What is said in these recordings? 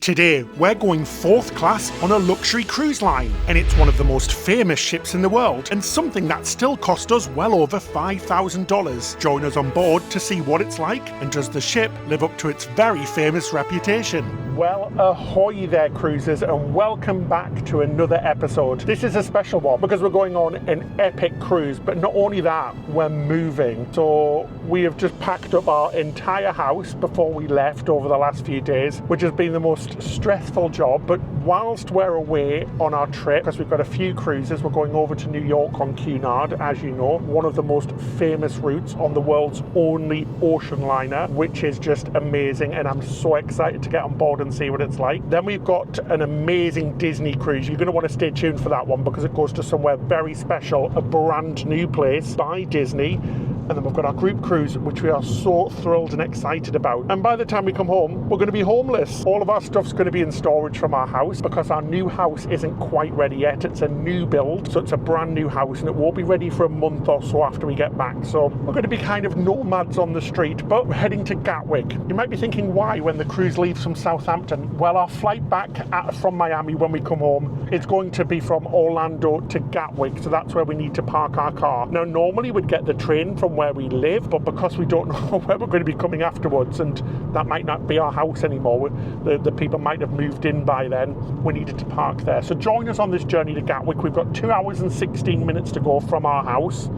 Today, we're going 4th class on a luxury cruise line, and it's one of the most famous ships in the world, and something that still cost us well over $5,000. Join us on board to see what it's like, and does the ship live up to its very famous reputation? Well, ahoy there, cruisers, and welcome back to another episode. This is a special one because we're going on an epic cruise, but not only that, we're moving. So we have just packed up our entire house before we left over the last few days, which has been the most stressful job. But whilst we're away on our trip, because we've got a few cruises, we're going over to New York on Cunard, as you know, one of the most famous routes on the world's only ocean liner, which is just amazing, and I'm so excited to get on board and see what it's like. Then we've got an amazing Disney cruise. You're going to want to stay tuned for that one because it goes to somewhere very special, a brand new place by Disney. And then we've got our group cruise, which we are so thrilled and excited about. And by the time we come home, we're going to be homeless. All of our stuff's going to be in storage from our house because our new house isn't quite ready yet. It's a new build, so it's a brand new house, and it won't be ready for a month or so after we get back. So we're going to be kind of nomads on the street, but we're heading to Gatwick. You might be thinking why when the cruise leaves from Southampton. Well, our flight back from Miami when we come home is going to be from Orlando to Gatwick, so that's where we need to park our car. Now, normally we'd get the train from where we live, but because we don't know where we're going to be coming afterwards, and that might not be our house anymore, the people might have moved in by then, we needed to park there. So join us on this journey to Gatwick. We've got 2 hours and 16 minutes to go from our house,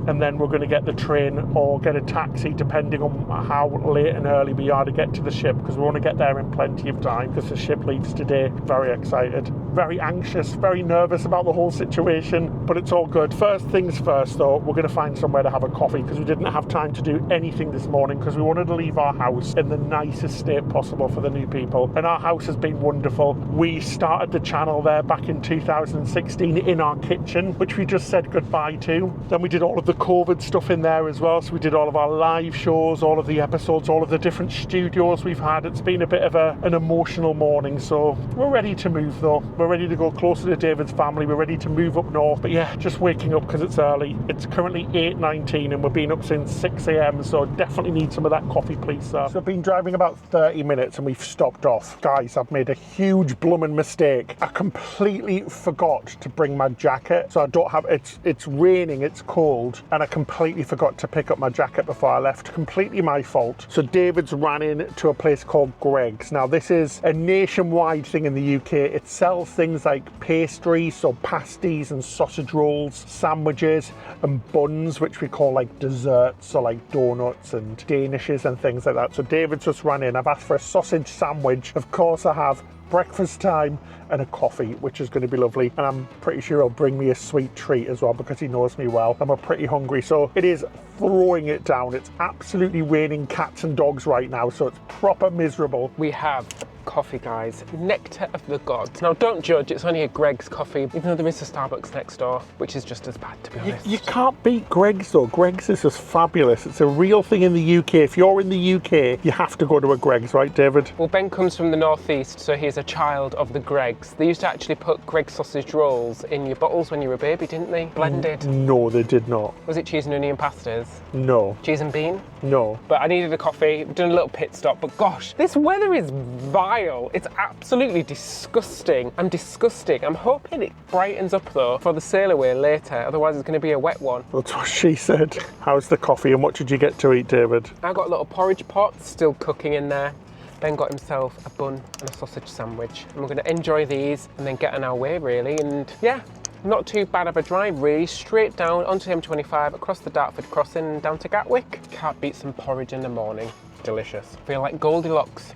and then we're going to get the train or get a taxi depending on how late and early we are to get to the ship, because we want to get there in plenty of time because the ship leaves today. Very excited, very anxious, very nervous about the whole situation, but it's all good. First things first though, we're going to find somewhere to have a coffee because we didn't have time to do anything this morning because we wanted to leave our house in the nicest state possible for the new people, and our house has been wonderful. We started the channel there back in 2016 in our kitchen, which we just said goodbye to. Then we did all of the COVID stuff in there as well, so we did all of our live shows, all of the episodes, all of the different studios we've had. It's been a bit of an emotional morning, so we're ready to move though. We're ready to go closer to David's family. We're ready to move up north, but yeah, just waking up because it's early. It's currently 8:19 and we've been up since 6 a.m, so definitely need some of that coffee, please, sir. So I've been driving about 30 minutes and we've stopped off. Guys, I've made a huge blooming mistake. I completely forgot to bring my jacket, so I don't have, it's raining, it's cold, and I completely forgot to pick up my jacket before I left. Completely my fault. So David's ran in to a place called Greggs. Now this is a nationwide thing in the UK. It sells things like pastries, so pasties and sausage rolls, sandwiches and buns, which we call like desserts, so like donuts and danishes and things like that. So David's just ran in. I've asked for a sausage sandwich. Of course I have. Breakfast time and a coffee, which is going to be lovely, and I'm pretty sure he'll bring me a sweet treat as well because he knows me well. I'm pretty hungry, so it is throwing it down. It's absolutely raining cats and dogs right now, so it's proper miserable. We have coffee, guys. Nectar of the gods. Now don't judge, it's only a Greggs coffee, even though there is a Starbucks next door, which is just as bad, to be honest. You can't beat Greggs though. Greggs is just fabulous. It's a real thing in the UK. If you're in the UK, you have to go to a Greggs, right, David? Well, Ben comes from the northeast, so he's a child of the Greggs. They used to actually put Greggs sausage rolls in your bottles when you were a baby, didn't they? Blended. No, they did not. Was it cheese and onion pastas? No. Cheese and bean? No. But I needed a coffee, done a little pit stop, but gosh, this weather is vile. It's absolutely disgusting. I'm disgusting. I'm hoping it brightens up though for the sail away later, otherwise it's going to be a wet one. That's what she said. How's the coffee and what did you get to eat, David? I got a little porridge pot still cooking in there. Ben got himself a bun and a sausage sandwich, and we're going to enjoy these and then get on our way really. And yeah, not too bad of a drive really, straight down onto M25, across the Dartford crossing and down to Gatwick. Can't beat some porridge in the morning. Delicious. Feel like Goldilocks.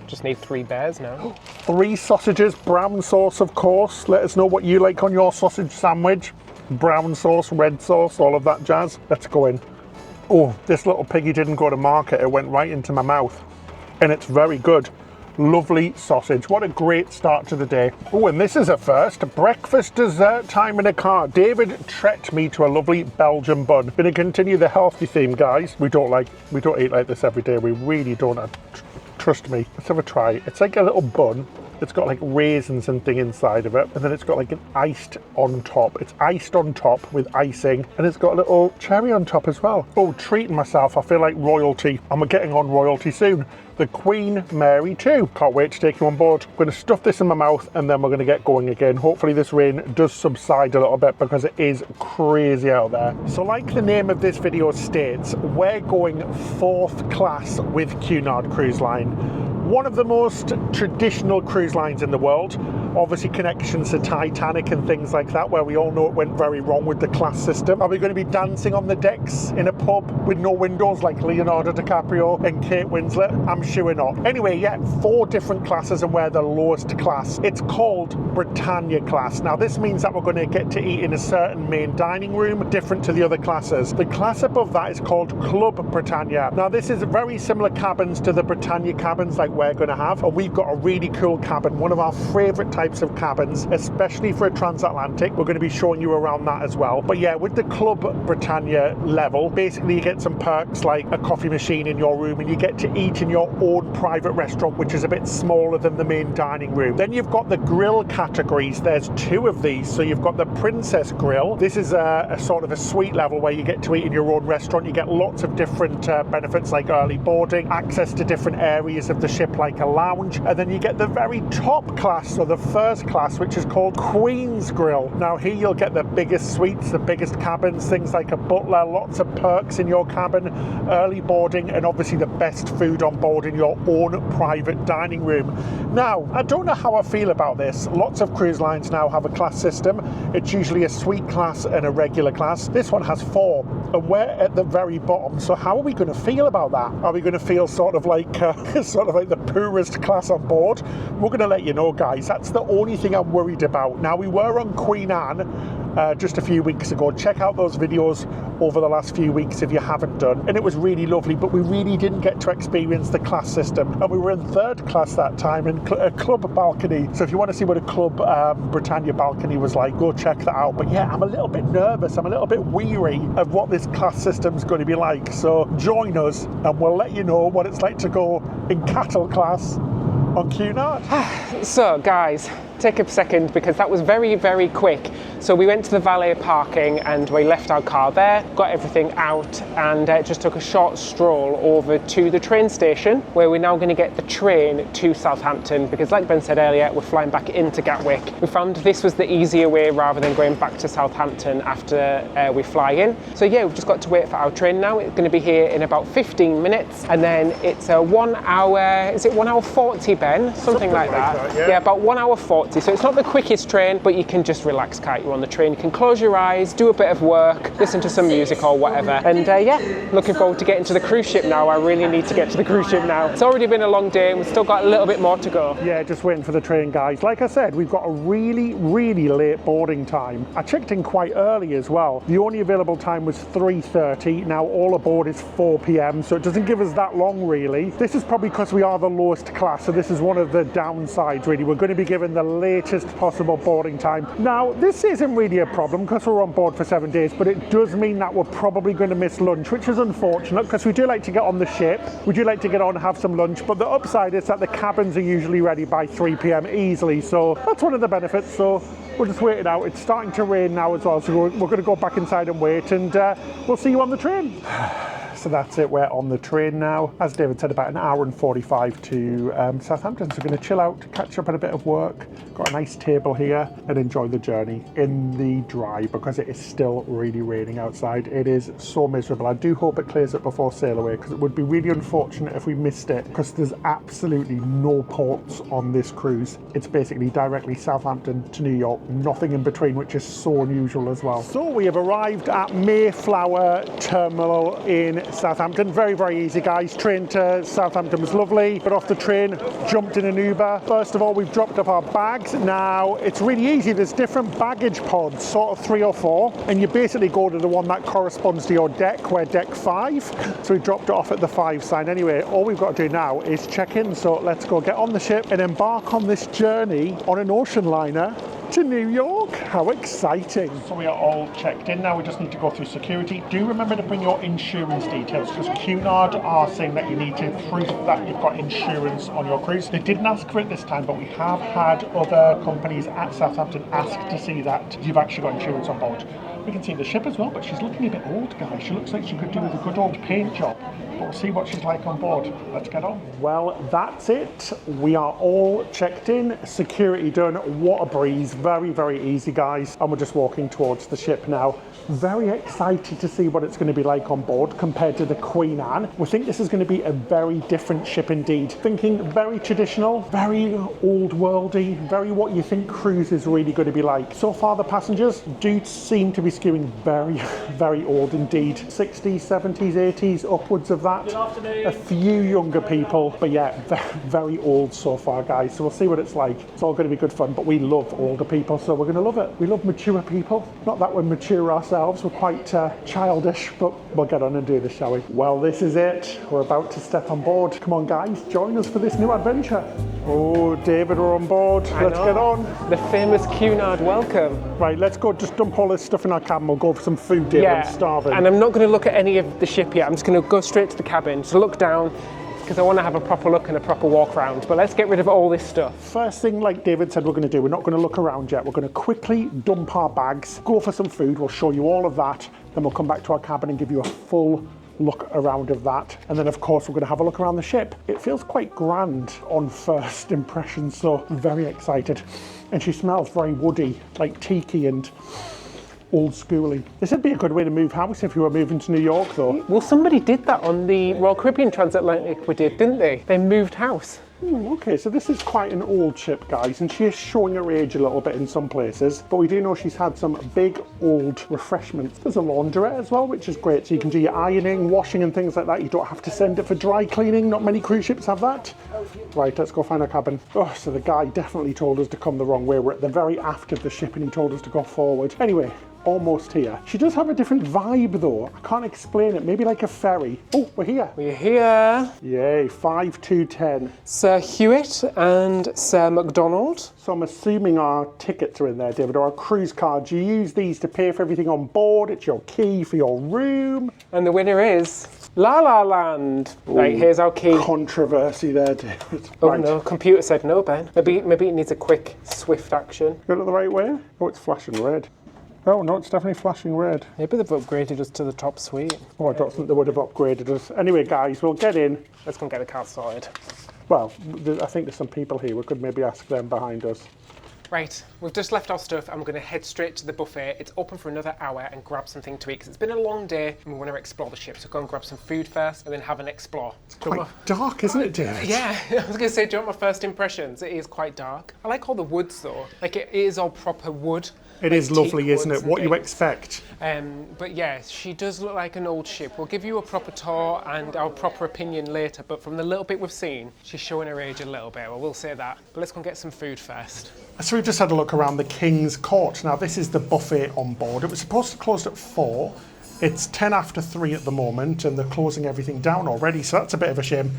Just need 3 bears now. 3 sausages, brown sauce of course. Let us know what you like on your sausage sandwich. Brown sauce, red sauce, all of that jazz. Let's go in. Oh, this little piggy didn't go to market. It went right into my mouth. And it's very good. Lovely sausage. What a great start to the day. Oh, and this is a first. Breakfast dessert time in a car. David treated me to a lovely Belgian bun. Going to continue the healthy theme, guys. We don't eat like this every day. We really don't. Trust me. Let's have a try. It's like a little bun It's got like raisins and thing inside of it, and then it's got like an iced on top. It's iced on top with icing, and it's got a little cherry on top as well. Oh, treating myself. I feel like royalty. I'm getting on royalty soon. The Queen Mary 2. Can't wait to take you on board. I'm going to stuff this in my mouth and then we're going to get going again. Hopefully this rain does subside a little bit because it is crazy out there. So like the name of this video states, we're going 4th class with Cunard Cruise Line. One of the most traditional cruise lines in the world. Obviously connections to Titanic and things like that, where we all know it went very wrong with the class system. Are we going to be dancing on the decks in a pub with no windows like Leonardo DiCaprio and Kate Winslet? I'm sure not. Anyway, yeah, 4 different classes and we're the lowest class. It's called Britannia class. Now this means that we're going to get to eat in a certain main dining room, different to the other classes. The class above that is called Club Britannia. Now this is very similar cabins to the Britannia cabins like we're going to have, and we've got a really cool cabin, one of our favourite types of cabins, especially for a transatlantic. We're going to be showing you around that as well. But yeah, with the Club Britannia level, basically you get some perks like a coffee machine in your room, and you get to eat in your own private restaurant, which is a bit smaller than the main dining room. Then you've got the grill categories. There's 2 of these. So you've got the Princess Grill. This is a sort of a suite level where you get to eat in your own restaurant. You get lots of different benefits like early boarding, access to different areas of the ship like a lounge, and then you get the very top class, so the 1st class, which is called Queen's Grill. Now here you'll get the biggest suites, the biggest cabins, things like a butler, lots of perks in your cabin, early boarding, and obviously the best food on board in your own private dining room. Now, I don't know how I feel about this. Lots of cruise lines now have a class system. It's usually a suite class and a regular class. This one has 4, and we're at the very bottom. So how are we going to feel about that? Are we going to feel sort of like the poorest class on board? We're going to let you know, guys. That's the only thing I'm worried about. Now, we were on Queen Anne just a few weeks ago. Check out those videos over the last few weeks if you haven't done, and it was really lovely, but we really didn't get to experience the class system, and we were in 3rd class that time in a club balcony. So if you want to see what a Club Britannia balcony was like, go check that out. But yeah, I'm a little bit nervous, I'm a little bit weary of what this class system's going to be like. So join us and we'll let you know what it's like to go in cattle class on Cunard. So guys, take a second because that was very, very quick. So we went to the valet parking and we left our car there, got everything out, and just took a short stroll over to the train station where we're now going to get the train to Southampton, because like Ben said earlier, we're flying back into Gatwick. We found this was the easier way rather than going back to Southampton after we fly in. So yeah, we've just got to wait for our train now. It's going to be here in about 15 minutes, and then it's a 1 hour, is it 1 hour 40, Ben? Something like that. Yeah, about 1 hour 40. So it's not the quickest train, but you can just relax, can't you, on the train. You can close your eyes, do a bit of work, listen to some music or whatever. And yeah, looking forward to getting to the cruise ship now. I really need to get to the cruise ship now. It's already been a long day and we've still got a little bit more to go. Yeah, just waiting for the train, guys. Like I said, we've got a really, really late boarding time. I checked in quite early as well. The only available time was 3:30. Now all aboard is 4 p.m, so it doesn't give us that long really. This is probably because we are the lowest class, so this is one of the downsides really. We're going to be given the latest possible boarding time. Now this isn't really a problem because we're on board for 7 days, but it does mean that we're probably going to miss lunch, which is unfortunate because we do like to get on the ship. We do like to get on and have some lunch, but the upside is that the cabins are usually ready by 3 p.m. easily, so that's one of the benefits. So we'll just wait it out. It's starting to rain now as well, so we're going to go back inside and wait, and we'll see you on the train. So that's it, we're on the train now. As David said, about 1 hour and 45 to Southampton. So we're going to chill out, catch up on a bit of work. Got a nice table here and enjoy the journey in the dry because it is still really raining outside. It is so miserable. I do hope it clears up before sail away because it would be really unfortunate if we missed it, because there's absolutely no ports on this cruise. It's basically directly Southampton to New York, nothing in between, which is so unusual as well. So we have arrived at Mayflower Terminal in Southampton. Very, very easy, guys. Train to Southampton was lovely. Got off the train, jumped in an Uber. First of all, we've dropped up our bags. Now, it's really easy. There's different baggage pods, sort of 3 or 4, and you basically go to the one that corresponds to your deck. We're deck 5. So we dropped it off at the 5 sign. Anyway, all we've got to do now is check in. So let's go get on the ship and embark on this journey on an ocean liner to New York. How exciting. So we are all checked in now. We just need to go through security. Do remember to bring your insurance details because Cunard are saying that you need to prove that you've got insurance on your cruise. They didn't ask for it this time, but we have had other companies at Southampton ask to see that you've actually got insurance on board. We can see the ship as well, but she's looking a bit old, guys. She looks like she could do with a good old paint job. But we'll see what she's like on board. Let's get on. Well, that's it. We are all checked in. Security done. What a breeze. Very, very easy, guys. And we're just walking towards the ship now. Very excited to see what it's going to be like on board compared to the Queen Anne. We think this is going to be a very different ship indeed. Thinking very traditional, very old worldy, very what you think cruise is really going to be like. So far the passengers do seem to be skewing very, very old indeed. 60s, 70s, 80s, upwards of that. Good afternoon. A few younger people, but yeah, very old so far, guys. So we'll see what it's like. It's all going to be good fun, but we love older people, so we're going to love it. We love mature people. Not that we're mature ourselves. We're quite childish, but we'll get on and do this, shall we? Well, this is it. We're about to step on board. Come on, guys, join us for this new adventure. Oh, David, we're on board. Let's get on. The famous Cunard welcome. Right, let's go. Just dump all this stuff in our cabin. We'll go for some food, David. Yeah, I'm starving. and I'm not going to look at any of the ship yet. I'm just going to go straight to the cabin, to look down, because I want to have a proper look and a proper walk around. But let's get rid of all this stuff. First thing, like David said, we're going to do, we're not going to look around yet. We're going to quickly dump our bags, go for some food. We'll show you all of that. Then we'll come back to our cabin and give you a full look around of that. And then, of course, we're going to have a look around the ship. It feels quite grand on first impression, so I'm very excited. And she smells very woody, like tiki and old schooly. This would be a good way to move house if you were moving to New York, though. Well, somebody did that on the Royal Caribbean Transatlantic we did, didn't they? They moved house. Okay, so this is quite an old ship, guys, and she is showing her age a little bit in some places, but we do know she's had some big old refreshments. There's a laundrette as well, which is great, so you can do your ironing, washing and things like that. You don't have to send it for dry cleaning. Not many cruise ships have that. Right, let's go find our cabin. Oh, so the guy definitely told us to come the wrong way. We're at the very aft of the ship and he told us to go forward. Anyway, almost here. She does have a different vibe though. I can't explain it. Maybe like a ferry. Oh, we're here. We're here. Yay, 5210. Sir Hewitt and Sir MacDonald. So I'm assuming our tickets are in there, David, or our cruise cards. You use these to pay for everything on board. It's your key for your room. And the winner is La La Land. Ooh, right, here's our key. Controversy there, David. Oh right. no, computer said no, Ben. Maybe it needs a quick, swift action. Got it the right way? Oh, it's flashing red. Oh no, it's definitely flashing red. Maybe they've upgraded us to the top suite. Oh, I don't think they would have upgraded us. Anyway, guys, we'll get in. Let's go and get the car sorted. Well, I think there's some people here. We could maybe ask them behind us. Right, we've just left our stuff and we're going to head straight to the buffet. It's open for another hour and grab something to eat because it's been a long day and we want to explore the ship. So go and grab some food first and then have an explore. It's quite dark, isn't it, David? Yeah, I was going to say, do you want my first impressions? It is quite dark. I like all the woods though. Like it is all proper wood. It is lovely, isn't it? What you expect. But yeah, she does look like an old ship. We'll give you a proper tour and our proper opinion later, but from the little bit we've seen, she's showing her age a little bit. Well, we'll say that. But let's go and get some food first. So we've just had a look around the King's Court. Now, this is the buffet on board. It was supposed to close at 4. It's 10 after 3 at the moment, and they're closing everything down already, so that's a bit of a shame.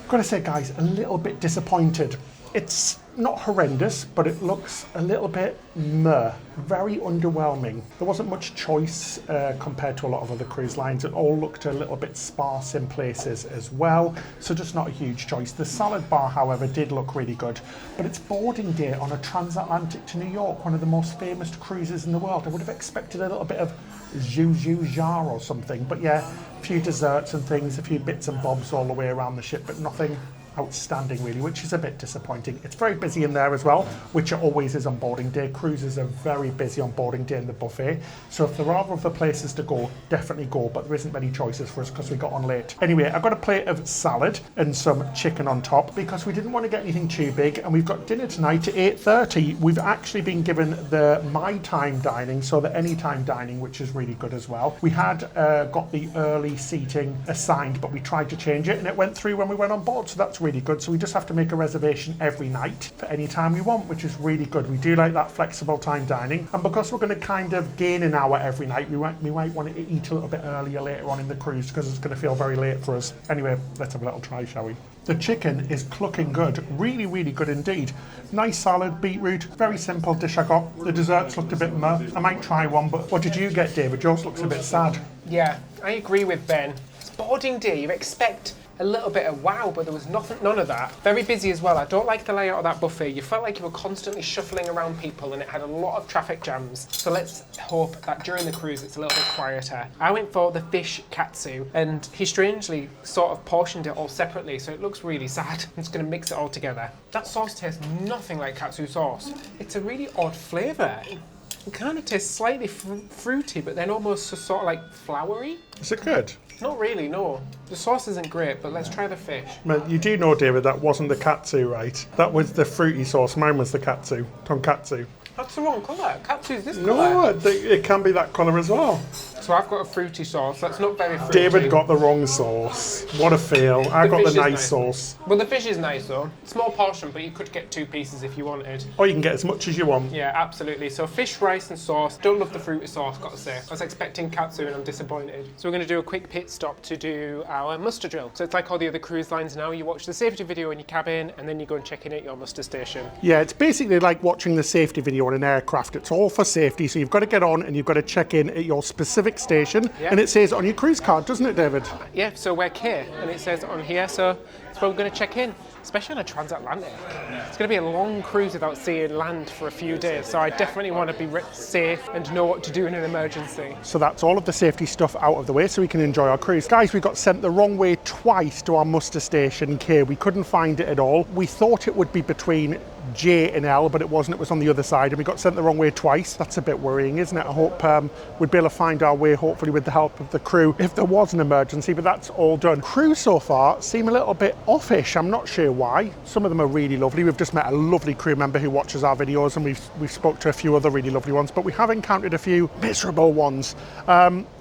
I've got to say, guys, a little bit disappointed. It's not horrendous, but it looks a little bit meh, very underwhelming. There wasn't much choice compared to a lot of other cruise lines. It all looked a little bit sparse in places as well, so just not a huge choice. The salad bar, however, did look really good, but it's boarding day on a transatlantic to New York, one of the most famous cruises in the world. I would have expected a little bit of zhu jar or something, but yeah, a few desserts and things, a few bits and bobs all the way around the ship, but nothing outstanding really, which is a bit disappointing. It's very busy in there as well, which it always is on boarding day. Cruises are very busy on boarding day in the buffet, so if there are other places to go, definitely go, but there isn't many choices for us because we got on late. Anyway, I got a plate of salad and some chicken on top because we didn't want to get anything too big, and we've got dinner tonight at 8:30. We've actually been given the my time dining, so the anytime dining, which is really good as well. We had got the early seating assigned, but we tried to change it and it went through when we went on board, so that's really good. So we just have to make a reservation every night for any time we want, which is really good. We do like that flexible time dining, and because we're going to kind of gain an hour every night, we might want to eat a little bit earlier later on in the cruise because it's going to feel very late for us. Anyway, let's have a little try, shall we? The chicken is clucking good, really, really good indeed. Nice salad, beetroot, very simple dish I got. The desserts looked a bit meh. I might try one, but what did you get, David? Yours looks a bit sad. Yeah, I agree with Ben. It's boarding day, you expect a little bit of wow, but there was none of that. Very busy as well. I don't like the layout of that buffet. You felt like you were constantly shuffling around people and it had a lot of traffic jams. So let's hope that during the cruise it's a little bit quieter. I went for the fish katsu and he strangely sort of portioned it all separately, so it looks really sad. I'm just going to mix it all together. That sauce tastes nothing like katsu sauce. It's a really odd flavour. It kind of tastes slightly fruity, but then almost sort of like floury. Is it good? Not really, no. The sauce isn't great, but let's try the fish. Well, you do know, David, that wasn't the katsu, right? That was the fruity sauce. Mine was the katsu, tonkatsu. That's the wrong colour. Katsu is this colour. No, it can be that colour as well. So I've got a fruity sauce. That's not very fruity. David got the wrong sauce. What a fail. I got the nice sauce. Well, the fish is nice though. Small portion, but you could get 2 pieces if you wanted. Or you can get as much as you want. Yeah, absolutely. So fish, rice and sauce. Don't love the fruity sauce, got to say. I was expecting katsu and I'm disappointed. So we're going to do a quick pit stop to do our muster drill. So it's like all the other cruise lines now. You watch the safety video in your cabin and then you go and check in at your muster station. Yeah, it's basically like watching the safety video on an aircraft. It's all for safety. So you've got to get on and you've got to check in at your specific station. Yeah. And it says on your cruise card, doesn't it, David? Yeah, so we're K, and it says on here, so that's where we're going to check in, especially on a transatlantic. It's going to be a long cruise without seeing land for a few days, so I definitely want to be safe and know what to do in an emergency. So that's all of the safety stuff out of the way so we can enjoy our cruise. Guys, we got sent the wrong way twice to our muster station K. We couldn't find it at all. We thought it would be between J and L, but it wasn't. It was on the other side, and we got sent the wrong way twice. That's a bit worrying, isn't it? I hope we'd be able to find our way, hopefully with the help of the crew, if there was an emergency, but that's all done. Crew so far seem a little bit offish. I'm not sure why. Some of them are really lovely. We've just met a lovely crew member who watches our videos, and we've spoke to a few other really lovely ones, but we have encountered a few miserable ones.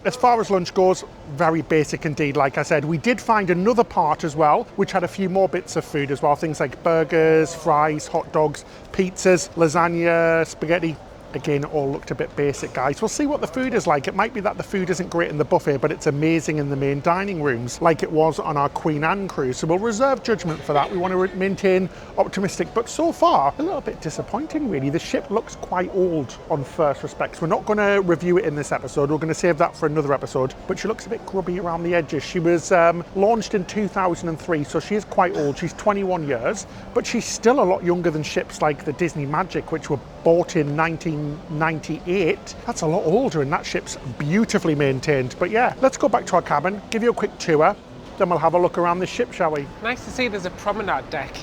As far as lunch goes, very basic indeed. Like I said, we did find another part as well, which had a few more bits of food as well. Things like burgers, fries, hot dogs, pizzas, lasagna, spaghetti. Again, all looked a bit basic, guys. We'll see what the food is like. It might be that the food isn't great in the buffet, but it's amazing in the main dining rooms, like it was on our Queen Anne cruise. So we'll reserve judgment for that. We want to maintain optimistic, but so far, a little bit disappointing, really. The ship looks quite old on first respects. We're not going to review it in this episode. We're going to save that for another episode, but she looks a bit grubby around the edges. She was launched in 2003, so she is quite old. She's 21 years, but she's still a lot younger than ships like the Disney Magic, which were bought in 1998. That's a lot older, and that ship's beautifully maintained. But yeah, let's go back to our cabin, give you a quick tour, then we'll have a look around the ship, shall we? Nice to see there's a promenade deck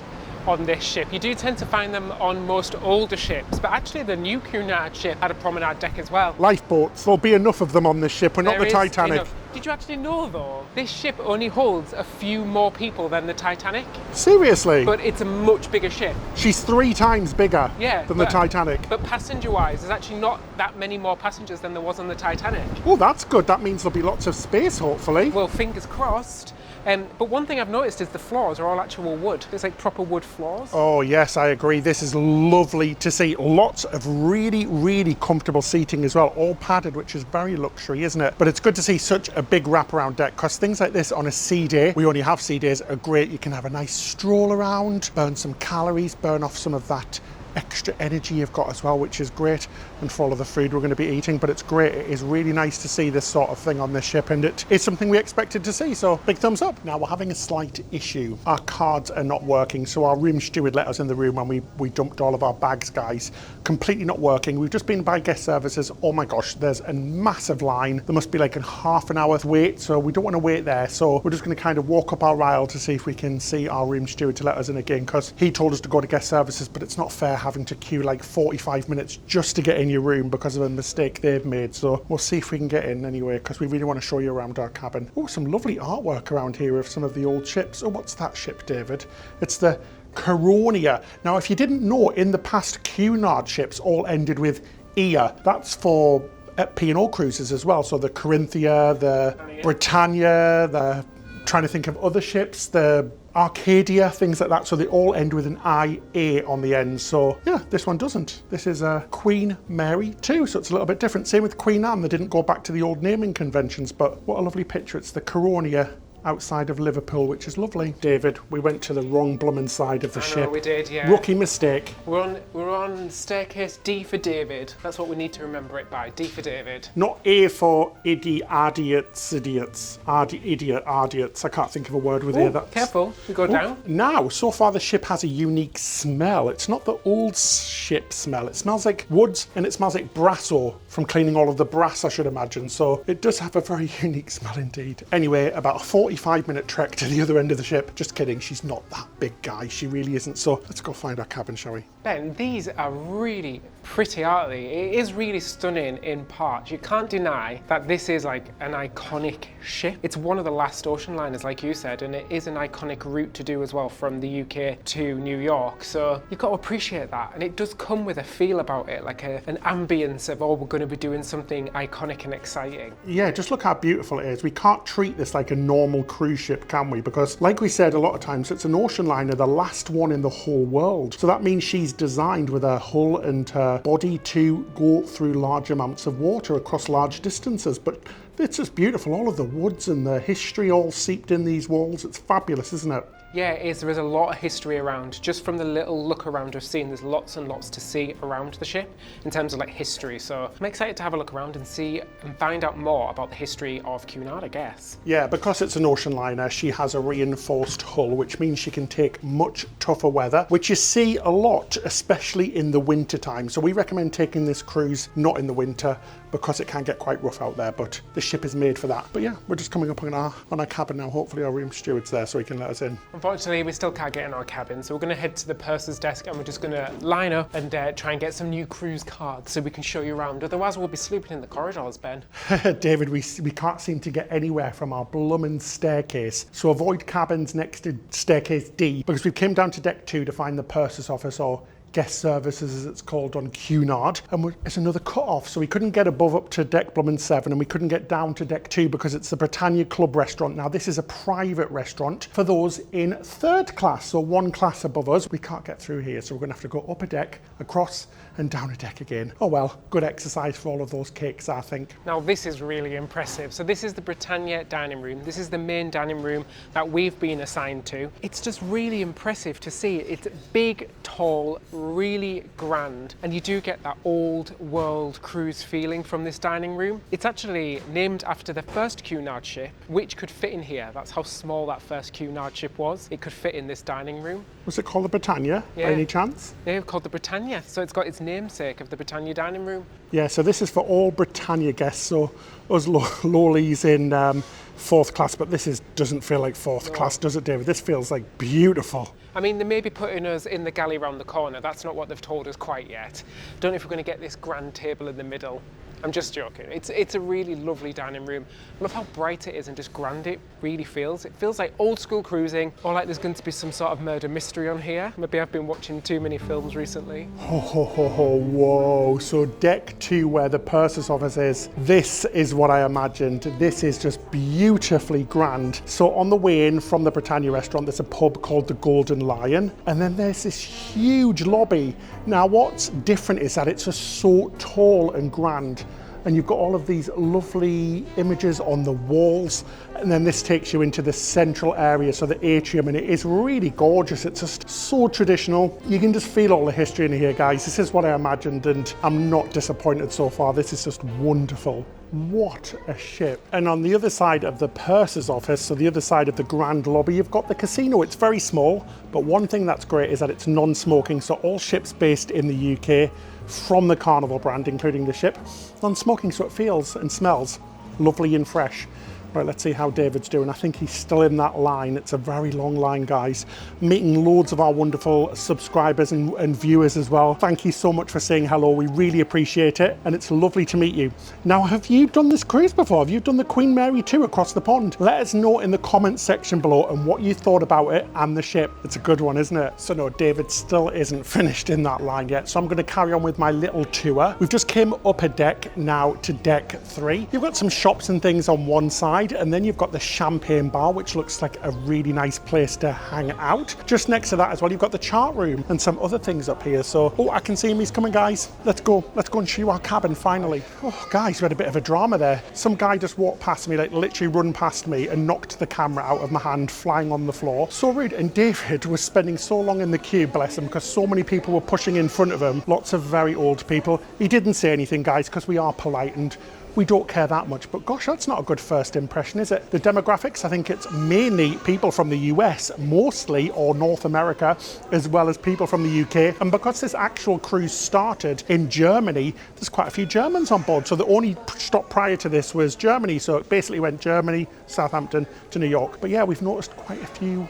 on this ship. You do tend to find them on most older ships, but actually the new Cunard ship had a promenade deck as well. Lifeboats, there'll be enough of them on this ship. We're not the Titanic. Enough. Did you actually know though, this ship only holds a few more people than the Titanic? Seriously? But it's a much bigger ship. She's 3 times bigger than the Titanic. But passenger-wise, there's actually not that many more passengers than there was on the Titanic. Oh, that's good. That means there'll be lots of space, hopefully. Well, fingers crossed. But one thing I've noticed is the floors are all actual wood. It's like proper wood floors. Oh yes, I agree. This is lovely to see. Lots of really, really comfortable seating as well. All padded, which is very luxury, isn't it? But it's good to see such a big wraparound deck, because things like this on a sea day, we only have sea days, are great. You can have a nice stroll around, burn some calories, burn off some of that extra energy you've got as well, which is great, and for all of the food we're going to be eating. But it's great. It is really nice to see this sort of thing on this ship, and it is something we expected to see, so big thumbs up. Now we're having a slight issue. Our cards are not working, so our room steward let us in the room when we dumped all of our bags, guys. Completely not working. We've just been by guest services. Oh my gosh, there's a massive line. There must be like a half an hour's wait, so we don't want to wait there, so we're just going to kind of walk up our aisle to see if we can see our room steward to let us in again, because he told us to go to guest services, but it's not fair having to queue like 45 minutes just to get in your room because of a mistake they've made. So we'll see if we can get in anyway, because we really want to show you around our cabin. Oh, some lovely artwork around here of some of the old ships. Oh, what's that ship, David? It's the Coronia. Now, if you didn't know, in the past, Cunard ships all ended with Ia. That's for P&O cruises as well. So the Corinthia, the Britannia, the trying to think of other ships, the Arcadia, things like that. So they all end with an IA on the end. So yeah, this one doesn't. This is a Queen Mary 2, so it's a little bit different. Same with Queen Anne. They didn't go back to the old naming conventions, but what a lovely picture. It's the Coronia outside of Liverpool, which is lovely. David, we went to the wrong blooming side of the ship. I know we did, yeah. Rookie mistake. We're on staircase D for David. That's what we need to remember it by. D for David. Not A for idiots. Idiots. I can't think of a word with A. That's... Careful, we go down. Now, so far the ship has a unique smell. It's not the old ship smell. It smells like woods and it smells like brass ore from cleaning all of the brass, I should imagine. So it does have a very unique smell indeed. Anyway, about a 45-minute trek to the other end of the ship. Just kidding, she's not that big, guys. She really isn't. So let's go find our cabin, shall we? Ben, these are really pretty, aren't they? It is really stunning in parts. You can't deny that this is like an iconic ship. It's one of the last ocean liners, like you said, and it is an iconic route to do as well from the UK to New York. So you've got to appreciate that. And it does come with a feel about it, like an ambience of, oh, we're going to be doing something iconic and exciting. Yeah, just look how beautiful it is. We can't treat this like a normal cruise ship, can we? Because like we said a lot of times, it's an ocean liner, the last one in the whole world. So that means she's designed with her hull and her body to go through large amounts of water across large distances. But it's just beautiful. All of the woods and the history all seeped in these walls. It's fabulous, isn't it? Yeah, it is. There is a lot of history around. Just from the little look around we've seen, there's lots and lots to see around the ship in terms of like history. So I'm excited to have a look around and see and find out more about the history of Cunard, I guess. Yeah, because it's an ocean liner, she has a reinforced hull, which means she can take much tougher weather, which you see a lot, especially in the winter time. So we recommend taking this cruise not in the winter because it can get quite rough out there, but the ship is made for that. But yeah, we're just coming up on our cabin now. Hopefully our room steward's there so he can let us in. Unfortunately, we still can't get in our cabin, so we're going to head to the purser's desk and we're just going to line up and try and get some new cruise cards so we can show you around. Otherwise, we'll be sleeping in the corridors, Ben. David, we can't seem to get anywhere from our bloomin' staircase, so avoid cabins next to staircase D, because we came down to deck 2 to find the purser's office, or guest services as it's called on Cunard, and it's another cut-off, so we couldn't get above up to deck blooming 7 and we couldn't get down to deck 2 because it's the Britannia Club restaurant. Now this is a private restaurant for those in 3rd class, so 1 class above us. We can't get through here, so we're gonna have to go up a deck, across and down a deck again. Oh well, good exercise for all of those cakes, I think. Now this is really impressive. So this is the Britannia dining room. This is the main dining room that we've been assigned to. It's just really impressive to see. It's big, tall, really grand, and you do get that old world cruise feeling from this dining room. It's actually named after the first Cunard ship, which could fit in here. That's how small that first Cunard ship was. It could fit in this dining room. Was it called the Britannia, by any chance? Yeah, called the Britannia, so it's got its namesake of the Britannia dining room. Yeah, so this is for all Britannia guests, so us lowlies in 4th class, but this doesn't feel like 4th class, does it, David? This feels like beautiful. I mean, they may be putting us in the galley round the corner. That's not what they've told us quite yet. Don't know if we're going to get this grand table in the middle. I'm just joking. It's a really lovely dining room. I love how bright it is and just grand it really feels. It feels like old school cruising, or like there's going to be some sort of murder mystery on here. Maybe I've been watching too many films recently. Ho, ho, ho, ho, whoa. So deck 2 where the purser's office is, this is what I imagined. This is just beautifully grand. So on the way in from the Britannia restaurant, there's a pub called the Golden Lion, and then there's this huge lobby. Now what's different is that it's just so tall and grand, and you've got all of these lovely images on the walls, and then this takes you into the central area, so the atrium, and it is really gorgeous. It's just so traditional. You can just feel all the history in here, guys. This is what I imagined, and I'm not disappointed so far. This is just wonderful. What a ship. And on the other side of the purser's office, so the other side of the grand lobby, you've got the casino. It's very small, but one thing that's great is that it's non-smoking, so all ships based in the UK from the Carnival brand, including the ship, non-smoking, so it feels and smells lovely and fresh. Right, let's see how David's doing. I think he's still in that line. It's a very long line, guys. Meeting loads of our wonderful subscribers and viewers as well. Thank you so much for saying hello. We really appreciate it, and it's lovely to meet you. Now, have you done this cruise before? Have you done the Queen Mary 2 across the pond? Let us know in the comments section below and what you thought about it and the ship. It's a good one, isn't it? So no, David still isn't finished in that line yet, so I'm going to carry on with my little tour. We've just came up a deck now to deck 3. You've got some shops and things on one side, side, and then you've got the champagne bar, which looks like a really nice place to hang out. Just next to that as well, you've got the chart room and some other things up here. So, oh, I can see him, he's coming, guys. Let's go and show you our cabin finally. Oh, guys, we had a bit of a drama there. Some guy just walked past me, like literally run past me and knocked the camera out of my hand, flying on the floor. So rude. And David was spending so long in the queue, bless him, because so many people were pushing in front of him. Lots of very old people. He didn't say anything, guys, because we are polite and we don't care that much, but gosh, that's not a good first impression, is it? The demographics, I think it's mainly people from the US, mostly, or North America, as well as people from the UK. And because this actual cruise started in Germany, there's quite a few Germans on board. So the only stop prior to this was Germany. So it basically went Germany, Southampton to New York. But yeah, we've noticed quite a few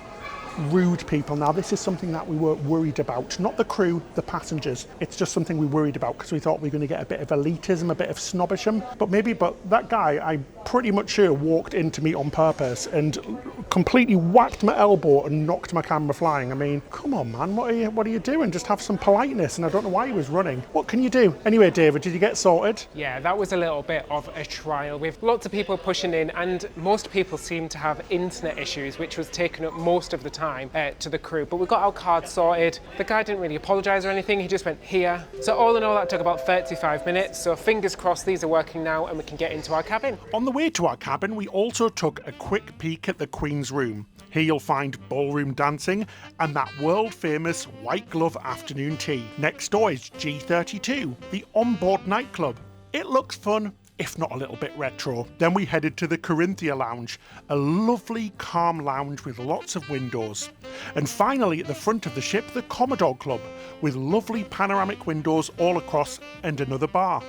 rude people. Now, this is something that we were worried about. Not the crew, the passengers. It's just something we worried about because we thought we were going to get a bit of elitism, a bit of snobbism. But that guy, I'm pretty much sure, walked into me on purpose and completely whacked my elbow and knocked my camera flying. I mean, come on, man, what are you doing? Just have some politeness. And I don't know why he was running. What can you do? Anyway, David, did you get sorted? Yeah, that was a little bit of a trial with lots of people pushing in, and most people seem to have internet issues, which was taking up most of the time to the crew. But we got our card sorted. The guy didn't really apologise or anything. He just went here. So all in all, that took about 35 minutes. So fingers crossed these are working now and we can get into our cabin. On the way to our cabin, we also took a quick peek at the Queen's room. Here you'll find ballroom dancing and that world-famous white glove afternoon tea. Next door is G32, the onboard nightclub. It looks fun, if not a little bit retro. Then we headed to the Corinthia Lounge, a lovely, calm lounge with lots of windows. And finally, at the front of the ship, the Commodore Club, with lovely panoramic windows all across and another bar.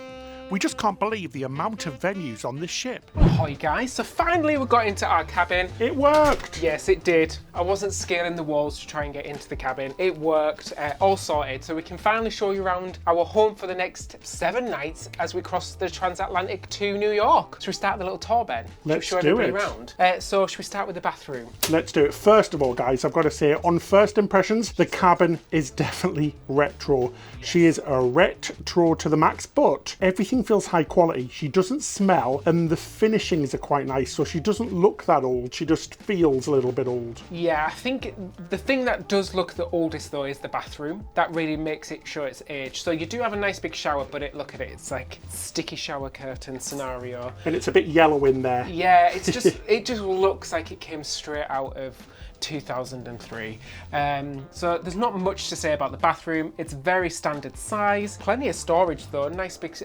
We just can't believe the amount of venues on this ship. Ahoy guys, so finally we got into our cabin. It worked! Yes, it did. I wasn't scaling the walls to try and get into the cabin. It worked, all sorted. So we can finally show you around our home for the next 7 nights as we cross the transatlantic to New York. Should we start the little tour, Ben? Let's show do everybody it. Around? So should we start with the bathroom? Let's do it. First of all, guys, I've got to say, on first impressions, the cabin is definitely retro. She is a retro to the max, but everything feels high quality. She doesn't smell, and the finishings are quite nice, so she doesn't look that old. She just feels a little bit old. Yeah, I think the thing that does look the oldest though is the bathroom. That really makes it show its age. So you do have a nice big shower, but look at it, it's like sticky shower curtain scenario. And it's a bit yellow in there. Yeah, it's just it just looks like it came straight out of 2003. So there's not much to say about the bathroom. It's very standard size. Plenty of storage though. Nice big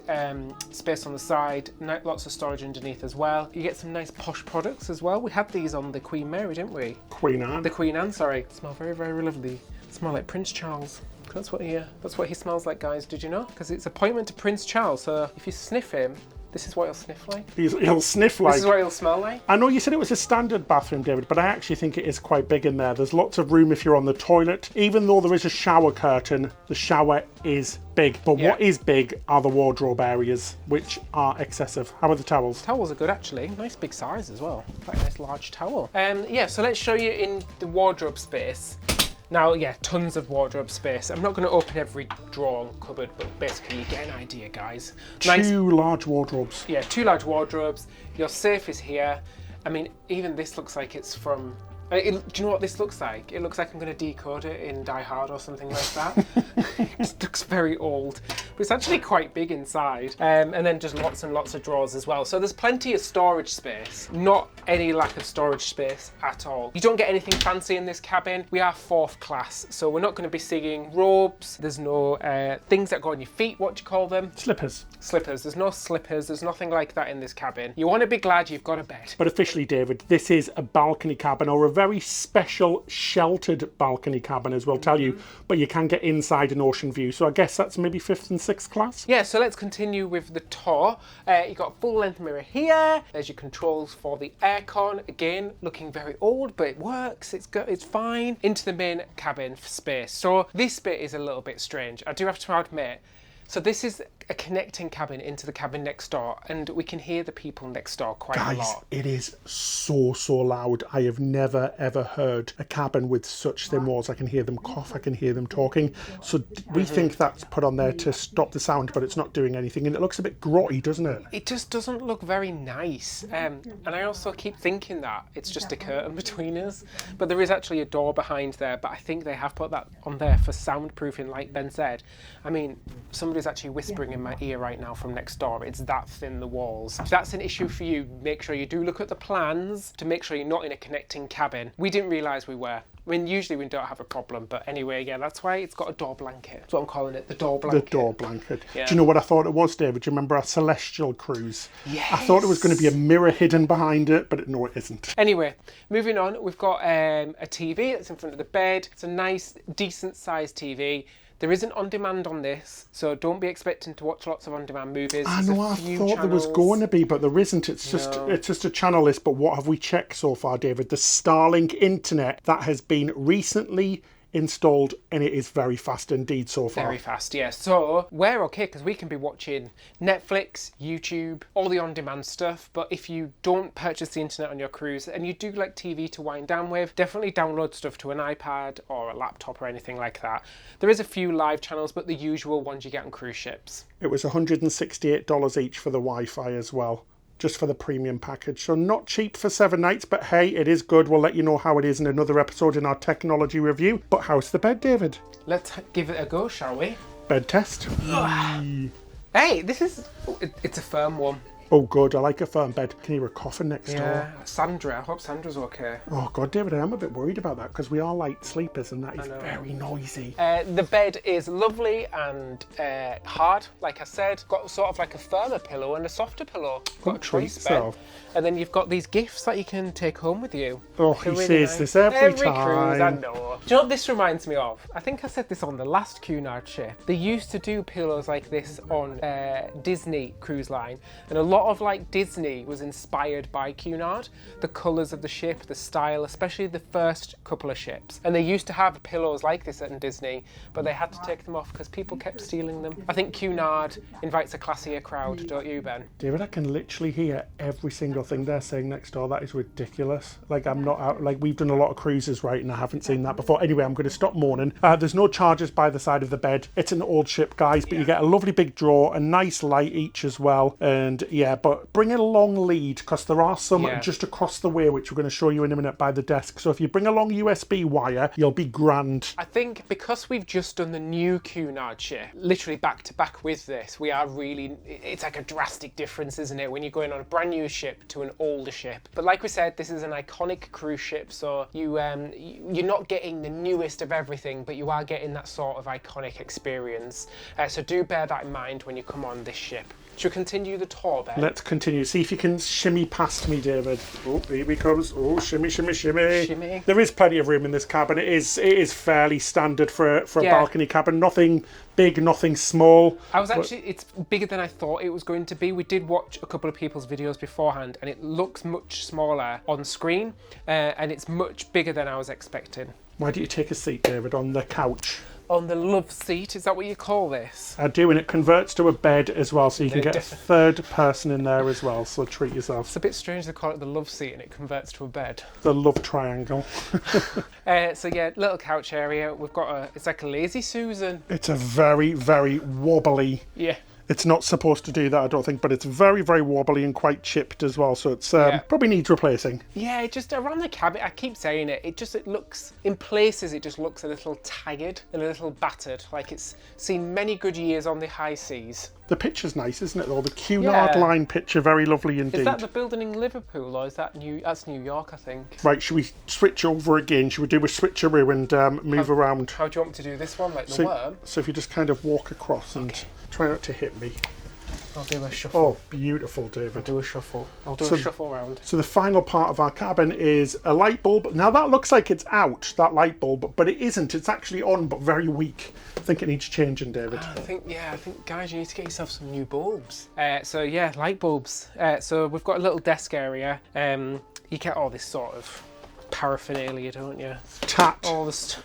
space on the side. Lots of storage underneath as well. You get some nice posh products as well. We had these on the Queen Mary, didn't we? Queen Anne. The Queen Anne, sorry. Smell very, very lovely. Smell like Prince Charles. That's what he smells like, guys. Did you know? Because it's appointment to Prince Charles. So if you sniff him, this is what he'll sniff like. He'll sniff like. This is what he'll smell like. I know you said it was a standard bathroom, David, but I actually think it is quite big in there. There's lots of room if you're on the toilet. Even though there is a shower curtain, the shower is big. But Yeah. What is big are the wardrobe areas, which are excessive. How are the towels? Towels are good actually. Nice big size as well. Quite a nice large towel. Yeah, so let's show you in the wardrobe space. Now, yeah, tons of wardrobe space. I'm not going to open every drawer and cupboard, but basically you get an idea, guys. Two large wardrobes. Yeah, 2 large wardrobes. Your safe is here. I mean, even this looks like it's from... do you know what this looks like? It looks like I'm going to decode it in Die Hard or something like that. It looks very old, but it's actually quite big inside. And then just lots and lots of drawers as well. So there's plenty of storage space. Not any lack of storage space at all. You don't get anything fancy in this cabin. We are 4th class, so we're not going to be seeing robes. There's no things that go on your feet. What do you call them? Slippers. Slippers. There's no slippers. There's nothing like that in this cabin. You want to be glad you've got a bed. But officially, David, this is a balcony cabin, or a very special sheltered balcony cabin, as we'll tell you, but you can get inside an ocean view. So I guess that's maybe 5th and 6th class. Yeah, so let's continue with the tour. You've got a full length mirror here. There's your controls for the aircon. Again, looking very old, but it works. It's good. It's fine. Into the main cabin space. So this bit is a little bit strange. I do have to admit, So this is a connecting cabin into the cabin next door, and we can hear the people next door quite a Guys, lot. it is so loud. I have never ever heard a cabin with such thin walls. I can hear them cough, I can hear them talking. So we think that's put on there to stop the sound, but it's not doing anything, and it looks a bit grotty, doesn't it? It just doesn't look very nice. And I also keep thinking that it's just a curtain between us, but there is actually a door behind there, but I think they have put that on there for soundproofing, like Ben said. I mean, somebody's actually whispering in my ear right now from next door. It's that thin, the walls. If that's an issue for you, make sure you do look at the plans to make sure you're not in a connecting cabin. We didn't realise we were. I mean, usually we don't have a problem, but anyway, yeah, that's why it's got a door blanket. That's what I'm calling it, the door blanket. The door blanket. Yeah. Do you know what I thought it was, David? Do you remember our Celestial cruise? Yes. I thought it was going to be a mirror hidden behind it, but no, it isn't. Anyway, moving on, we've got a TV that's in front of the bed. It's a nice, decent-sized TV. There isn't on-demand on this, so don't be expecting to watch lots of on-demand movies. I know, I thought there was going to be, but there isn't. It's just a channel list. But what have we checked so far, David? The Starlink internet that has been recently installed, and it is very fast indeed so far. Very fast, yes. So we're okay because we can be watching Netflix, YouTube, all the on-demand stuff. But if you don't purchase the internet on your cruise and you do like TV to wind down with, definitely download stuff to an iPad or a laptop or anything like that. There is a few live channels, but the usual ones you get on cruise ships. It was $168 each for the Wi-Fi as well, just for the premium package. So not cheap for 7 nights, but hey, it is good. We'll let you know how it is in another episode in our technology review. But how's the bed, David? Let's give it a go, shall we? Bed test. Hey, it's a firm one. Oh, good. I like a firm bed. Can you hear a coffin next door? Yeah, Sandra. I hope Sandra's okay. Oh, God, David, I am a bit worried about that because we are light sleepers and that is very noisy. The bed is lovely and hard, like I said. Got sort of like a firmer pillow and a softer pillow. Got a choice bed. And then you've got these gifts that you can take home with you. Oh, he says this every time. Cruise, I know. Do you know what this reminds me of? I think I said this on the last Cunard ship. They used to do pillows like this on Disney Cruise Line, and a lot of like Disney was inspired by Cunard. The colours of the ship, the style, especially the first couple of ships. And they used to have pillows like this at Disney, but they had to take them off because people kept stealing them. I think Cunard invites a classier crowd, don't you, Ben? David, I can literally hear every single thing they're saying next door. That is ridiculous. Like, I'm not out, like, we've done a lot of cruises, right, and I haven't seen that before. Anyway, I'm going to stop mourning. There's no chargers by the side of the bed. It's an old ship, guys, but you get a lovely big drawer, a nice light each as well, and yeah, but bring a long lead because there are some just across the way, which we're going to show you in a minute by the desk. So if you bring a long USB wire, you'll be grand. I think because we've just done the new Cunard ship, literally back to back with this, we are really, it's like a drastic difference, isn't it, when you're going on a brand new ship to an older ship. But like we said, this is an iconic cruise ship, so you're not getting the newest of everything, but you are getting that sort of iconic experience. So do bear that in mind when you come on this ship. Should we continue the tour, Ben? Let's continue. See if you can shimmy past me, David. Oh, here he comes. Oh, shimmy, shimmy, shimmy. Shimmy. There is plenty of room in this cabin. It is fairly standard for a balcony cabin. Nothing big, nothing small. It's bigger than I thought it was going to be. We did watch a couple of people's videos beforehand, and it looks much smaller on screen, and it's much bigger than I was expecting. Why don't you take a seat, David, on the couch? On the love seat, is that what you call this? I do, and it converts to a bed as well, so you can get a third person in there as well, so treat yourself. It's a bit strange to call it the love seat and it converts to a bed. The love triangle. So yeah, little couch area. We've got it's like a lazy Susan. It's a very, very wobbly. Yeah. It's not supposed to do that, I don't think, but it's very, very wobbly and quite chipped as well, so it's probably needs replacing. Yeah, just around the cabin, I keep saying it, it looks, in places it just looks a little tired and a little battered, like it's seen many good years on the high seas. The picture's nice, isn't it, though? The Cunard line picture, very lovely indeed. Is that the building in Liverpool, or is that that's New York, I think? Right, should we switch over again? Should we do a switcheroo and move around? How do you want me to do this one, like the worm? So if you just kind of walk across and try not to hit me. I'll do a shuffle. Oh, beautiful, David. I'll do a shuffle. I'll do a shuffle round. So the final part of our cabin is a light bulb. Now that looks like it's out, that light bulb, but it isn't. It's actually on, but very weak. I think it needs changing, David. I think, guys, you need to get yourself some new bulbs. So yeah, light bulbs. So we've got a little desk area. You get all this sort of paraphernalia, don't you? Tat. All this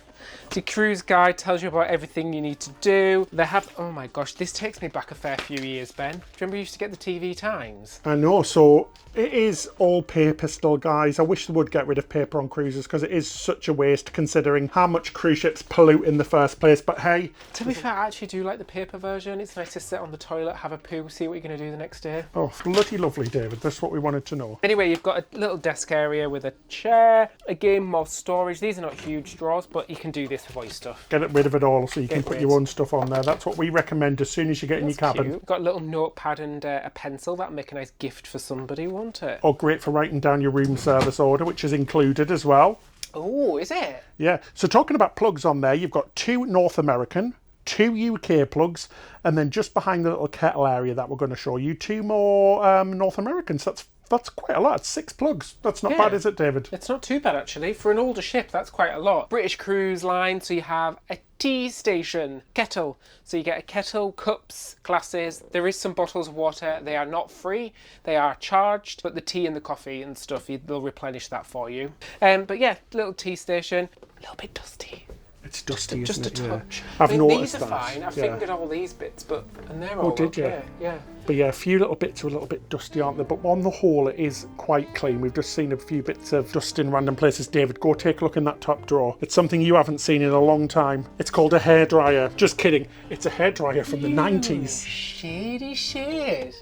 The cruise guide tells you about everything you need to do. They have, oh my gosh, this takes me back a fair few years, Ben. Do you remember you used to get the TV Times? I know, so it is all paper still, guys. I wish they would get rid of paper on cruises because it is such a waste considering how much cruise ships pollute in the first place. But hey, to be fair, I actually do like the paper version. It's nice to sit on the toilet, have a poo, see what you're going to do the next day. oh, bloody lovely, David. That's what we wanted to know. Anyway, you've got a little desk area with a chair. Again, more storage. These are not huge drawers, but you can do this with all your stuff. Get rid of it all so you can Get put rid. your own stuff on there. That's what we recommend as soon as you get in your cabin. Cute. Got a little notepad and a pencil. That'd make a nice gift for somebody, won't it? Or great for writing down your room service order, which is included as well. Oh, is it? Yeah, so talking about plugs on there, you've got 2 North American, 2 UK plugs, and then just behind the little kettle area that we're going to show you, 2 more North Americans. That's quite a lot. It's 6 plugs. That's not bad, is it, David? It's not too bad, actually. For an older ship, that's quite a lot. British Cruise Line, so you have a tea station, kettle. So you get a kettle, cups, glasses. There is some bottles of water. They are not free. They are charged, but the tea and the coffee and stuff, they'll replenish that for you. But yeah, little tea station. A little bit dusty. It's dusty, Just a isn't it? touch. Yeah. I've noticed these are that. fine. I've Yeah. fingered all these bits, and they're all did you? okay. Yeah. But yeah, a few little bits are a little bit dusty, aren't they? But on the whole, it is quite clean. We've just seen a few bits of dust in random places. David, go take a look in that top drawer. It's something you haven't seen in a long time. It's called a hairdryer. Just kidding. It's a hairdryer from the 90s. Shady shade.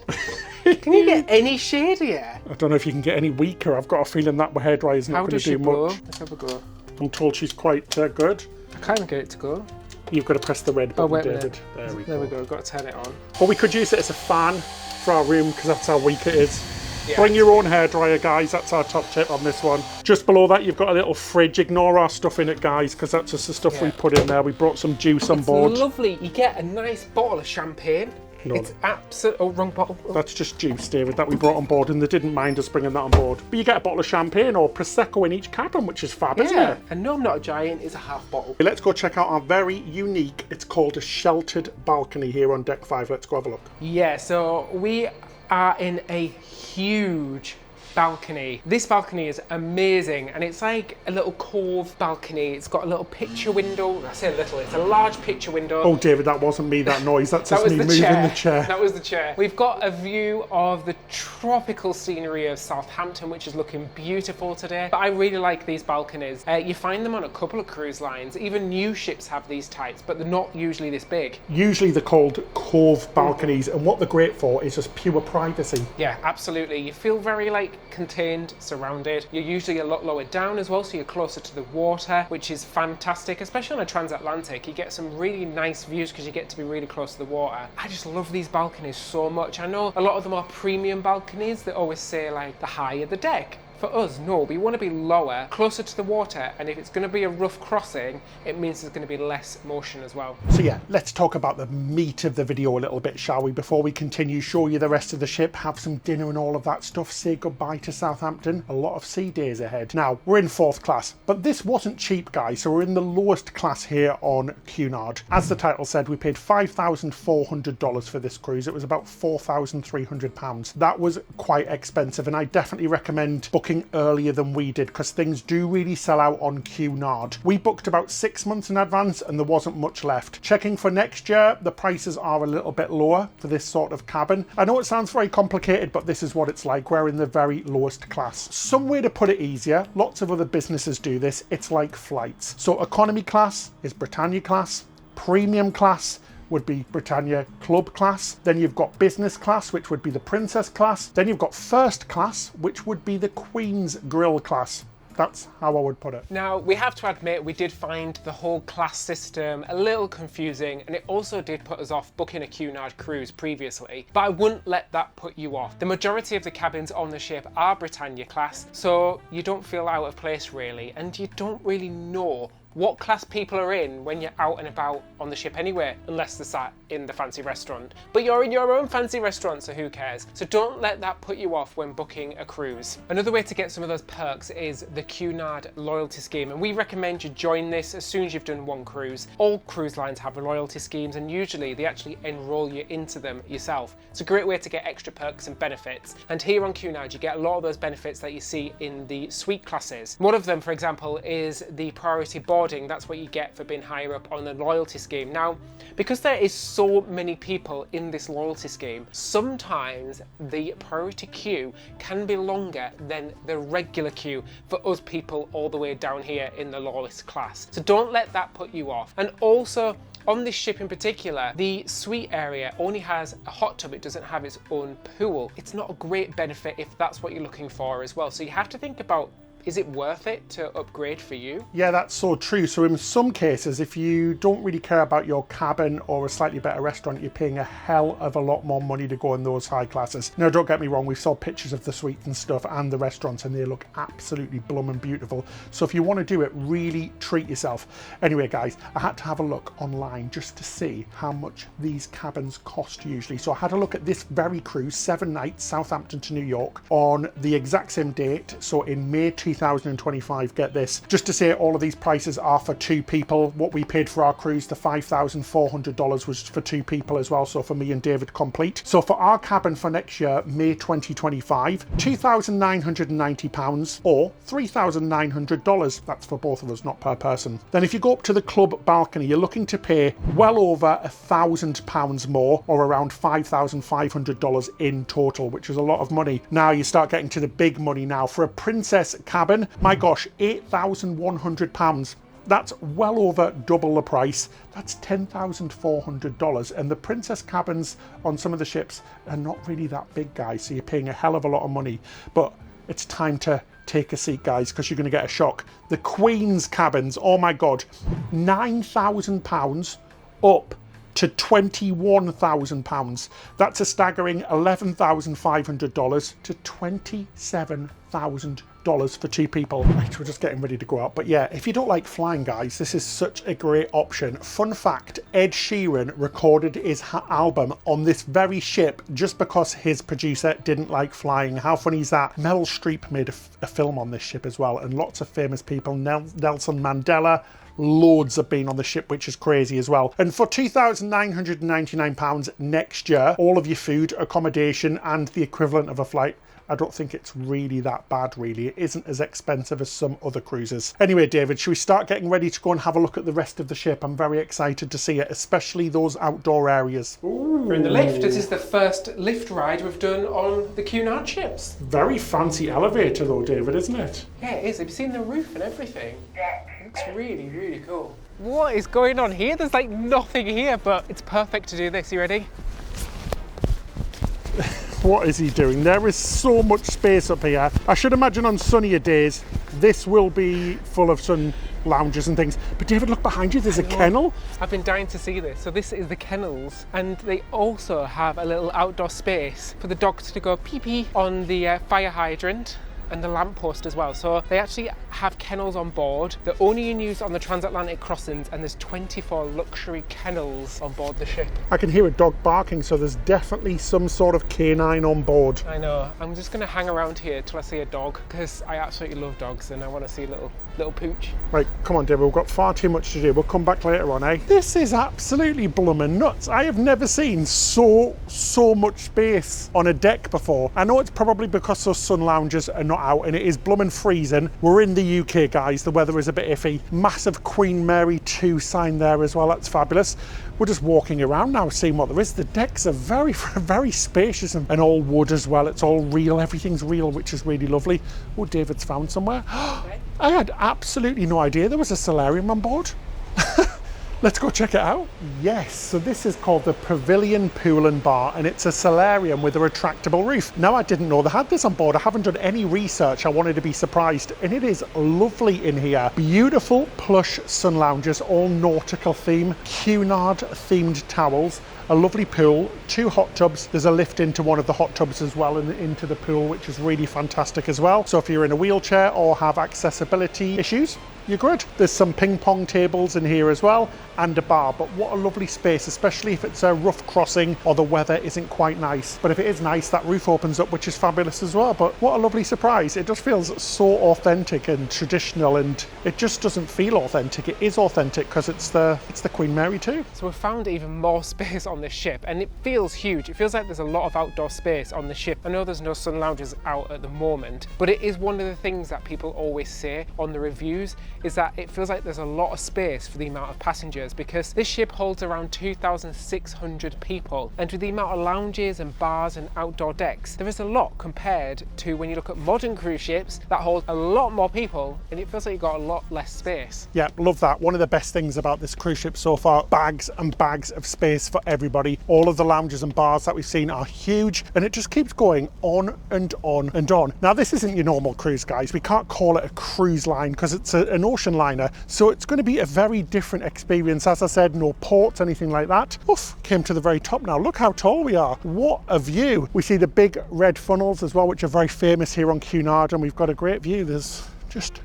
Can you get any shadier? I don't know if you can get any weaker. I've got a feeling that hairdryer's not How going does to she do blow? much. Let's have a go. I'm told she's quite good. I can't get it to go. You've got to press the red button, wait a David. minute. There we go. We've got to turn it on. Or we could use it as a fan for our room because that's how weak it is. Yeah. Bring your own hairdryer, guys. That's our top tip on this one. Just below that, you've got a little fridge. Ignore our stuff in it, guys, because that's just the stuff we put in there. We brought some juice on board. It's lovely. You get a nice bottle of champagne. No. It's absolute. Oh, wrong bottle. Oh. That's just juice, David, that we brought on board, and they didn't mind us bringing that on board. But you get a bottle of champagne or Prosecco in each cabin, which is fab, isn't it? And no, I'm not a giant. It's a half bottle. Let's go check out our very unique, it's called a sheltered balcony here on deck 5. Let's go have a look. Yeah, so we are in a huge balcony. This balcony is amazing, and it's like a little cove balcony. It's got a little picture window. I say little, it's a large picture window. Oh, David, that wasn't me, that noise. That's just me moving the chair. That was the chair. We've got a view of the tropical scenery of Southampton, which is looking beautiful today. But I really like these balconies. You find them on a couple of cruise lines. Even new ships have these types, but they're not usually this big. Usually they're called cove balconies, and what they're great for is just pure privacy. Yeah, absolutely. You feel very contained, surrounded. You're usually a lot lower down as well, so you're closer to the water, which is fantastic, especially on a transatlantic. You get some really nice views because you get to be really close to the water. I just love these balconies so much. I know a lot of them are premium balconies that always say the higher the deck. For us, no, we want to be lower, closer to the water, and if it's going to be a rough crossing, it means there's going to be less motion as well. So yeah, let's talk about the meat of the video a little bit, shall we? Before we continue, show you the rest of the ship, have some dinner and all of that stuff, say goodbye to Southampton. A lot of sea days ahead. Now, we're in 4th class, but this wasn't cheap, guys, so we're in the lowest class here on Cunard. As the title said, we paid $5,400 for this cruise. It was about £4,300. That was quite expensive, and I definitely recommend booking earlier than we did because things do really sell out on Cunard. We booked about 6 months in advance and there wasn't much left. Checking for next year, the prices are a little bit lower for this sort of cabin. I know it sounds very complicated, but this is what it's like. We're in the very lowest class. Some way to put it easier, lots of other businesses do this. It's like flights. So economy class is Britannia class, premium class would be Britannia Club class. Then you've got business class, which would be the Princess class. Then you've got first class, which would be the Queen's Grill class. That's how I would put it. Now, we have to admit, we did find the whole class system a little confusing, and it also did put us off booking a Cunard cruise previously, but I wouldn't let that put you off. The majority of the cabins on the ship are Britannia class, so you don't feel out of place really, and you don't really know what class people are in when you're out and about on the ship anyway, unless they're sat in the fancy restaurant. But you're in your own fancy restaurant, so who cares? So don't let that put you off when booking a cruise. Another way to get some of those perks is the Cunard loyalty scheme, and we recommend you join this as soon as you've done one cruise. All cruise lines have loyalty schemes, and usually they actually enroll you into them yourself. It's a great way to get extra perks and benefits. And here on Cunard, you get a lot of those benefits that you see in the suite classes. One of them, for example, is the priority board rewarding. That's what you get for being higher up on the loyalty scheme. Now, because there is so many people in this loyalty scheme, sometimes the priority queue can be longer than the regular queue for us people all the way down here in the lowest class. So don't let that put you off. And also, on this ship in particular, the suite area only has a hot tub. It doesn't have its own pool. It's not a great benefit if that's what you're looking for as well. So you have to think about, is it worth it to upgrade for you? Yeah, that's so true. So in some cases, if you don't really care about your cabin or a slightly better restaurant, you're paying a hell of a lot more money to go in those high classes. Now, don't get me wrong, we saw pictures of the suites and stuff and the restaurants, and they look absolutely blooming beautiful. So if you want to do it, really treat yourself. Anyway, guys, I had to have a look online just to see how much these cabins cost usually. So I had a look at this very cruise, 7 nights, Southampton to New York, on the exact same date. So in May 2025, get this, just to say all of these prices are for 2 people. What we paid for our cruise, the $5,400, was for 2 people as well, so for me and David complete. So for our cabin for next year, May 2025, £2,990 or $3,900. That's for both of us, not per person. Then if you go up to the club balcony, you're looking to pay well over £1,000 more, or around $5,500 in total, which is a lot of money. Now you start getting to the big money now. For a princess cabin, my gosh, £8,100. That's well over double the price. That's $10,400. And the princess cabins on some of the ships are not really that big, guys. So you're paying a hell of a lot of money. But it's time to take a seat, guys, because you're going to get a shock. The queen's cabins, oh my God, £9,000 up to £21,000. That's a staggering $11,500 to $27,000 for 2 people. Right, we're just getting ready to go out. But yeah, if you don't like flying, guys, this is such a great option. Fun fact, Ed Sheeran recorded his album on this very ship just because his producer didn't like flying. How funny is that? Meryl Streep made a film on this ship as well, and lots of famous people, Nelson Mandela, loads have been on the ship, which is crazy as well. And for £2,999 next year, all of your food, accommodation, and the equivalent of a flight, I don't think it's really that bad, really. It isn't as expensive as some other cruises. Anyway, David, should we start getting ready to go and have a look at the rest of the ship? I'm very excited to see it, especially those outdoor areas. Ooh. We're in the lift. This is the first lift ride we've done on the Cunard ships. Very fancy elevator though, David, isn't it? Yeah, it is. Have you seen the roof and everything? Yeah. It looks really, really cool. What is going on here? There's like nothing here, but it's perfect to do this. You ready? What is he doing? There is so much space up here. I should imagine on sunnier days, this will be full of sun lounges and things. But David, look behind you, there's a kennel. I've been dying to see this. So this is the kennels, and they also have a little outdoor space for the dogs to go pee-pee on the fire hydrant and the lamppost as well. So they actually have kennels on board. They're only in use on the transatlantic crossings, and there's 24 luxury kennels on board the ship. I can hear a dog barking, so there's definitely some sort of canine on board. I know. I'm just gonna hang around here till I see a dog, because I absolutely love dogs and I want to see a little pooch. Right, come on, David, we've got far too much to do. We'll come back later on, eh? This is absolutely blooming nuts. I have never seen so much space on a deck before. I know it's probably because those sun lounges are not out and it is blooming freezing. We're in the UK, guys. The weather is a bit iffy. Massive Queen Mary 2 sign there as well. That's fabulous. We're just walking around now, seeing what there is. The decks are very, very spacious and all wood as well. It's all real. Everything's real, which is really lovely. Oh, David's found somewhere. I had absolutely no idea there was a solarium on board. Let's go check it out. Yes, so this is called the Pavilion Pool and Bar, and it's a solarium with a retractable roof. Now, I didn't know they had this on board. I haven't done any research. I wanted to be surprised, and it is lovely in here. Beautiful plush sun lounges, all nautical theme, Cunard themed towels, a lovely pool, 2 hot tubs. There's a lift into one of the hot tubs as well and into the pool, which is really fantastic as well. So if you're in a wheelchair or have accessibility issues, you're good. There's some ping pong tables in here as well, and a bar. But what a lovely space, especially if it's a rough crossing or the weather isn't quite nice. But if it is nice, that roof opens up, which is fabulous as well. But what a lovely surprise. It just feels so authentic and traditional, and it just doesn't feel authentic. It is authentic because it's the Queen Mary too. So we found even more space on on this ship, and it feels huge. It feels like there's a lot of outdoor space on the ship. I know there's no sun lounges out at the moment, but it is one of the things that people always say on the reviews, is that it feels like there's a lot of space for the amount of passengers, because this ship holds around 2,600 people, and with the amount of lounges and bars and outdoor decks, there is a lot compared to when you look at modern cruise ships that hold a lot more people, and it feels like you've got a lot less space. Yeah, love that. One of the best things about this cruise ship so far, bags and bags of space for everybody. All of the lounges and bars that we've seen are huge, and it just keeps going on and on and on. Now, this isn't your normal cruise, guys. We can't call it a cruise line because it's an ocean liner, so it's going to be a very different experience. As I said, no ports, anything like that. Oof, came to the very top now. Look how tall we are. What a view. We see the big red funnels as well, which are very famous here on Cunard, and we've got a great view. There's just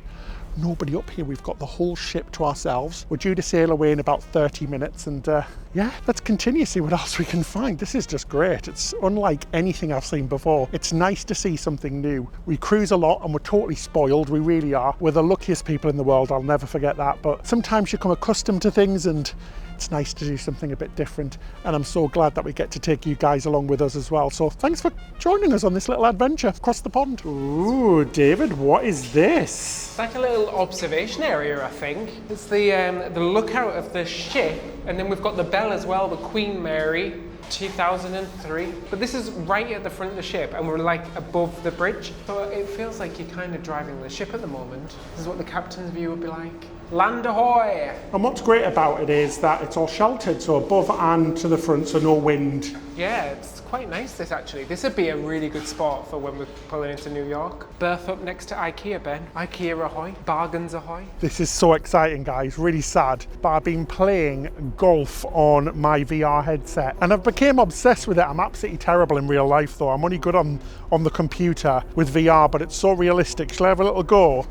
nobody up here. We've got the whole ship to ourselves. We're due to sail away in about 30 minutes, and yeah, let's continue, see what else we can find. This is just great. It's unlike anything I've seen before. It's nice to see something new. We cruise a lot and we're totally spoiled. We really are. We're the luckiest people in the world. I'll never forget that. But sometimes you become accustomed to things, and it's nice to do something a bit different, and I'm so glad that we get to take you guys along with us as well. So thanks for joining us on this little adventure across the pond. Ooh, David, what is this? It's like a little observation area, I think. It's the lookout of the ship, and then we've got the bell as well, the Queen Mary 2003. But this is right at the front of the ship, and we're like above the bridge. So it feels like you're kind of driving the ship at the moment. This is what the captain's view would be like. Land ahoy! And what's great about it is that it's all sheltered, so above and to the front, so no wind. Yeah, it's quite nice, this actually. This would be a really good spot for when we're pulling into New York. Berth up next to IKEA, Ben. IKEA ahoy, bargains ahoy. This is so exciting, guys, really sad. But I've been playing golf on my VR headset, and I've become obsessed with it. I'm absolutely terrible in real life though. I'm only good on the computer with VR, but it's so realistic. Shall I have a little go?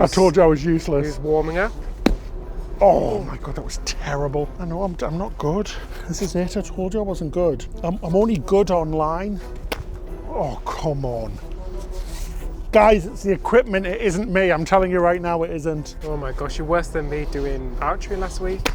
I told you I was useless. Who's warming up? Oh my God, that was terrible. I know I'm not good. This is it, I told you I wasn't good. I'm only good online. Oh, come on. Guys, it's the equipment, it isn't me. I'm telling you right now, it isn't. Oh my gosh, you're worse than me doing archery last week.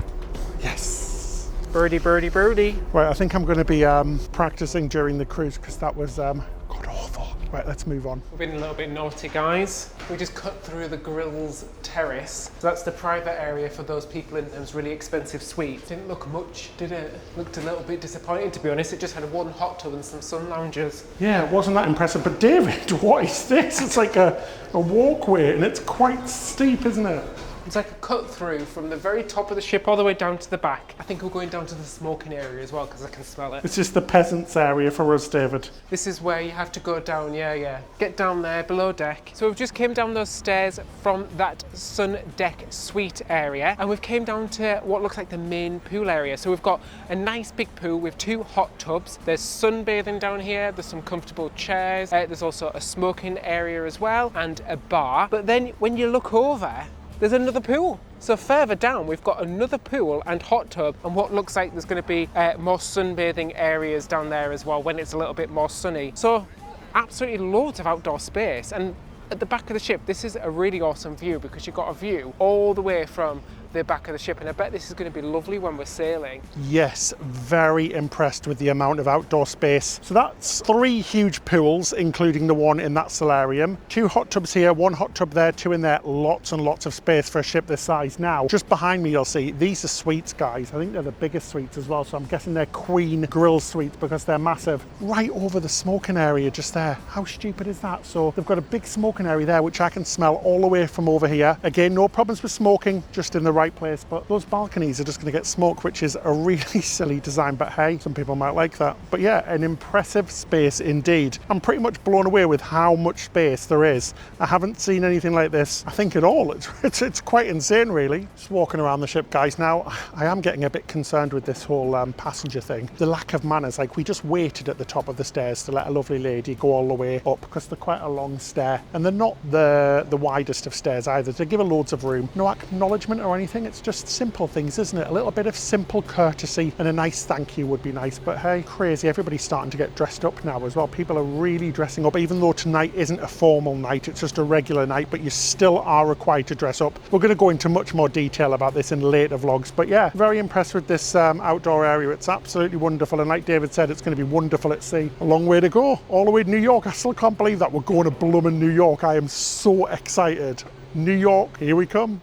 Yes. Birdie, birdie, birdie. Right, I think I'm going to be practicing during the cruise because that was god awful. Right, let's move on. We've been a little bit naughty, guys. We just cut through the Grills terrace. So that's the private area for those people in those really expensive suites. Didn't look much, did it? Looked a little bit disappointing, to be honest. It just had one hot tub and some sun lounges. Yeah, it wasn't that impressive. But David, what is this? It's like a walkway, and it's quite steep, isn't it? It's like a cut through from the very top of the ship all the way down to the back. I think we're going down to the smoking area as well because I can smell it. It's just the peasants area for us, David. This is where you have to go down, yeah. Get down there, below deck. So we've just came down those stairs from that sun deck suite area, and we've came down to what looks like the main pool area. So we've got a nice big pool with 2 hot tubs. There's sunbathing down here, there's some comfortable chairs. There's also a smoking area as well, and a bar. But then when you look over, there's another pool. So further down, we've got another pool and hot tub, and what looks like there's going to be more sunbathing areas down there as well when it's a little bit more sunny. So absolutely loads of outdoor space. And at the back of the ship, this is a really awesome view because you've got a view all the way from the back of the ship, and I bet this is going to be lovely when we're sailing. Yes, very impressed with the amount of outdoor space. So that's 3 huge pools, including the one in that solarium. 2 hot tubs here, 1 hot tub there, 2 in there. Lots and lots of space for a ship this size. Now, just behind me, you'll see these are suites, guys. I think they're the biggest suites as well, so I'm guessing they're Queen Grill suites because they're massive. Right over the smoking area just there. How stupid is that? So they've got a big smoking area there, which I can smell all the way from over here. Again, no problems with smoking, just in the right place, but those balconies are just going to get smoke, which is a really silly design, but hey, some people might like that. But yeah, an impressive space indeed. I'm pretty much blown away with how much space there is. I haven't seen anything like this, I think, at all. It's quite insane, really. Just walking around the ship, guys. Now, I am getting a bit concerned with this whole passenger thing. The lack of manners. Like, we just waited at the top of the stairs to let a lovely lady go all the way up because they're quite a long stair, and they're not the widest of stairs either. To give her loads of room. No acknowledgement or anything anything. It's just simple things, isn't it? A little bit of simple courtesy and a nice thank you would be nice. But hey, crazy, everybody's starting to get dressed up now as well. People are really dressing up, even though tonight isn't a formal night, it's just a regular night, but you still are required to dress up. We're going to go into much more detail about this in later vlogs, but yeah, very impressed with this outdoor area. It's absolutely wonderful, and like David said, it's going to be wonderful at sea. A long way to go, all the way to New York. I still can't believe that we're going to blooming New York. I am so excited. New York, here we come.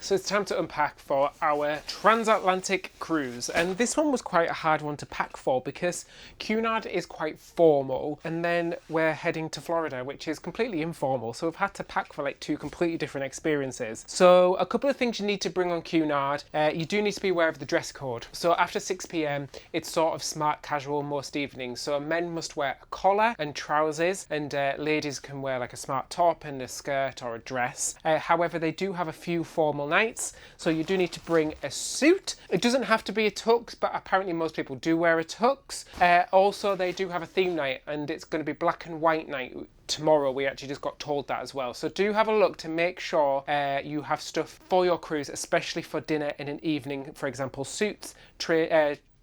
So it's time to unpack for our transatlantic cruise, and this one was quite a hard one to pack for because Cunard is quite formal, and then we're heading to Florida, which is completely informal, so we've had to pack for like two completely different experiences. So a couple of things you need to bring on Cunard. You do need to be aware of the dress code. So after 6 p.m. it's sort of smart casual most evenings, so men must wear a collar and trousers, and ladies can wear like a smart top and a skirt or a dress. However, they do have a few formal nights, so you do need to bring a suit. It doesn't have to be a tux, but apparently most people do wear a tux. Also, they do have a theme night, and it's going to be black and white night tomorrow. We actually just got told that as well, so do have a look to make sure you have stuff for your cruise, especially for dinner in an evening. For example, suits,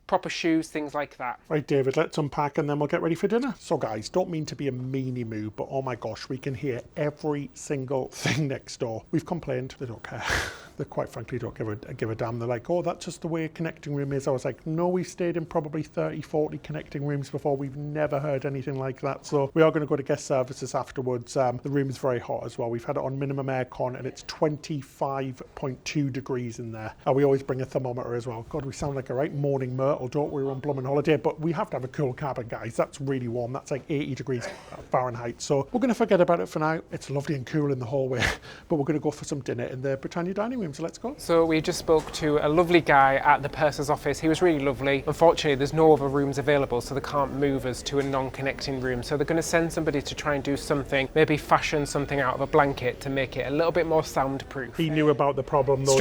proper shoes, things like that. Right, David, let's unpack and then we'll get ready for dinner. So guys, don't mean to be a meanie moo, but oh my gosh, we can hear every single thing next door. We've complained, they don't care. They quite frankly don't give a damn. They're like, oh, that's just the way a connecting room is. I was like, no, we've stayed in probably 30, 40 connecting rooms before. We've never heard anything like that. So we are going to go to guest services afterwards. The room is very hot as well. We've had it on minimum aircon and it's 25.2 degrees in there. We always bring a thermometer as well. God, we sound like a right morning myrtle, don't we? We're on blooming holiday, but we have to have a cool cabin, guys. That's really warm. That's like 80 degrees Fahrenheit. So we're going to forget about it for now. It's lovely and cool in the hallway, but we're going to go for some dinner in the Britannia dining room. So let's go. So we just spoke to a lovely guy at the purser's office. He was really lovely. Unfortunately, there's no other rooms available, so they can't move us to a non-connecting room. So they're going to send somebody to try and do something, maybe fashion something out of a blanket to make it a little bit more soundproof. He knew about the problem though,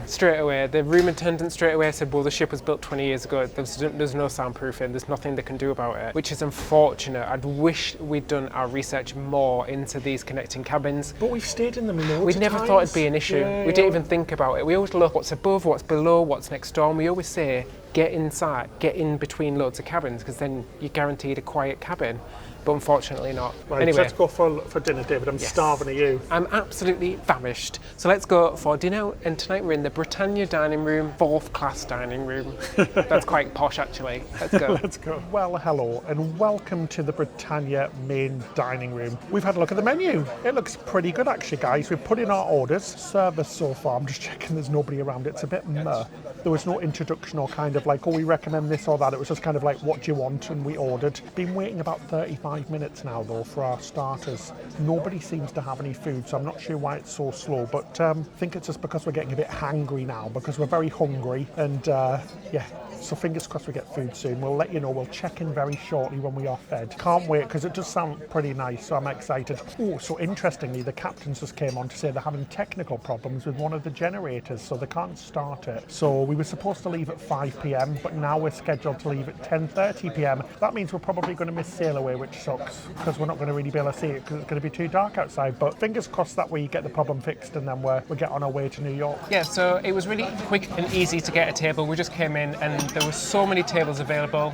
straight away. The room attendant straight away said, well, the ship was built 20 years ago. There's no soundproofing. There's nothing they can do about it, which is unfortunate. I'd wish we'd done our research more into these connecting cabins. But we've stayed in them loads We never of thought times. it'd be an issue. Yeah, we didn't even think about it. We always look what's above, what's below, what's next door, and we always say get inside, get in between loads of cabins, because then you're guaranteed a quiet cabin. But unfortunately not. Right, anyway, let's go for dinner, David. I'm starving of you. I'm absolutely famished. So let's go for dinner, and tonight we're in the Britannia dining room, 4th class dining room. That's quite posh actually. Let's go. Let's go. Well, hello and welcome to the Britannia main dining room. We've had a look at the menu. It looks pretty good actually, guys. We've put in our orders. Service so far, I'm just checking there's nobody around. It's a bit meh. There was no introduction or kind of like, oh, we recommend this or that. It was just kind of like, what do you want? And we ordered. Been waiting about 35 minutes now though for our starters. Nobody seems to have any food, so I'm not sure why it's so slow, but I think it's just because we're getting a bit hangry now, because we're very hungry, and yeah, so fingers crossed we get food soon. We'll let you know. We'll check in very shortly when we are fed. Can't wait, because it does sound pretty nice, so I'm excited. Oh, so interestingly, the captains just came on to say they're having technical problems with one of the generators, so they can't start it. So we were supposed to leave at 5 p.m, but now we're scheduled to leave at 10:30 p.m. That means we're probably going to miss sail away, which sucks, because we're not going to really be able to see it because it's going to be too dark outside. But fingers crossed that we get the problem fixed and then we get on our way to New York. Yeah, so it was really quick and easy to get a table. We just came in and there were so many tables available.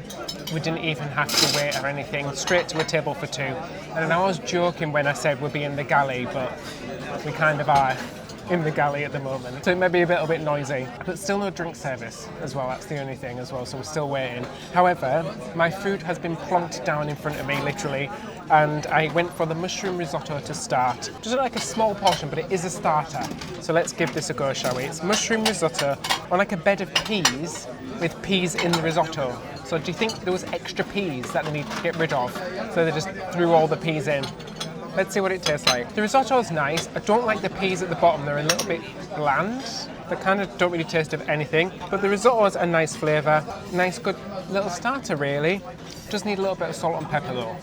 We didn't even have to wait or anything. Straight to a table for two. And I was joking when I said we'll be in the galley, but we kind of are in the galley at the moment. So it may be a little bit noisy, but still no drink service as well. That's the only thing as well, so we're still waiting. However, my food has been plonked down in front of me, literally, and I went for the mushroom risotto to start. Just like a small portion, but it is a starter. So let's give this a go, shall we? It's mushroom risotto on like a bed of peas with peas in the risotto. So do you think there was extra peas that they need to get rid of? So they just threw all the peas in. Let's see what it tastes like. The risotto is nice. I don't like the peas at the bottom. They're a little bit bland. They kind of don't really taste of anything. But the risotto has a nice flavour. Nice, good little starter, really. Just need a little bit of salt and pepper, though.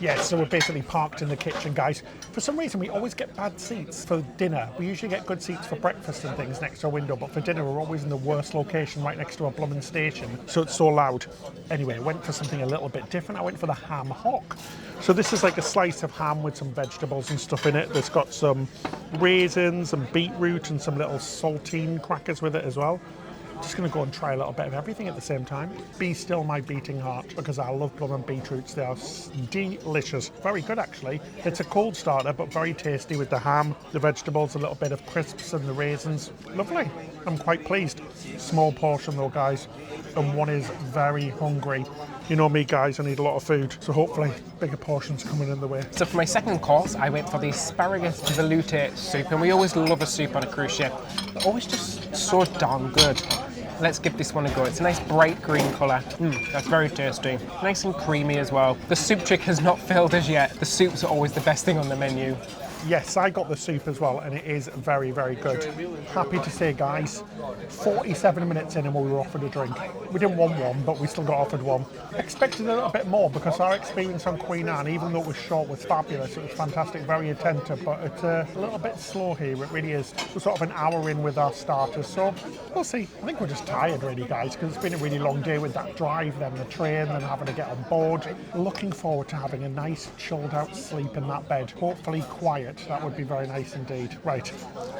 Yeah, so we're basically parked in the kitchen, guys. For some reason, we always get bad seats for dinner. We usually get good seats for breakfast and things next to a window, but for dinner, we're always in the worst location right next to a blooming station, so it's so loud. Anyway, I went for something a little bit different. I went for the ham hock. So this is like a slice of ham with some vegetables and stuff in it. There's got some raisins and beetroot and some little saltine crackers with it as well. Just going to go and try a little bit of everything at the same time. Be still my beating heart, because I love blooming beetroots. They are delicious. Very good, actually. It's a cold starter, but very tasty with the ham, the vegetables, a little bit of crisps and the raisins. Lovely. I'm quite pleased. Small portion though, guys. And one is very hungry. You know me, guys, I need a lot of food. So hopefully bigger portions coming in the way. So for my second course, I went for the asparagus velouté soup, and we always love a soup on a cruise ship. They're always just so darn good. Let's give this one a go. It's a nice bright green colour. That's very tasty. Nice and creamy as well. The soup trick has not failed as yet. The soups are always the best thing on the menu. Yes, I got the soup as well, and it is very, very good. Happy to say, guys, 47 minutes in and we were offered a drink. We didn't want one, but we still got offered one. Expected a little bit more, because our experience on Queen Anne, even though it was short, was fabulous. It was fantastic, very attentive, but it's a little bit slow here, it really is. We're sort of an hour in with our starters, so we'll see. I think we're just tired, really, guys, because it's been a really long day with that drive, then the train, then having to get on board. Looking forward to having a nice, chilled out sleep in that bed, hopefully quiet. That would be very nice indeed. Right,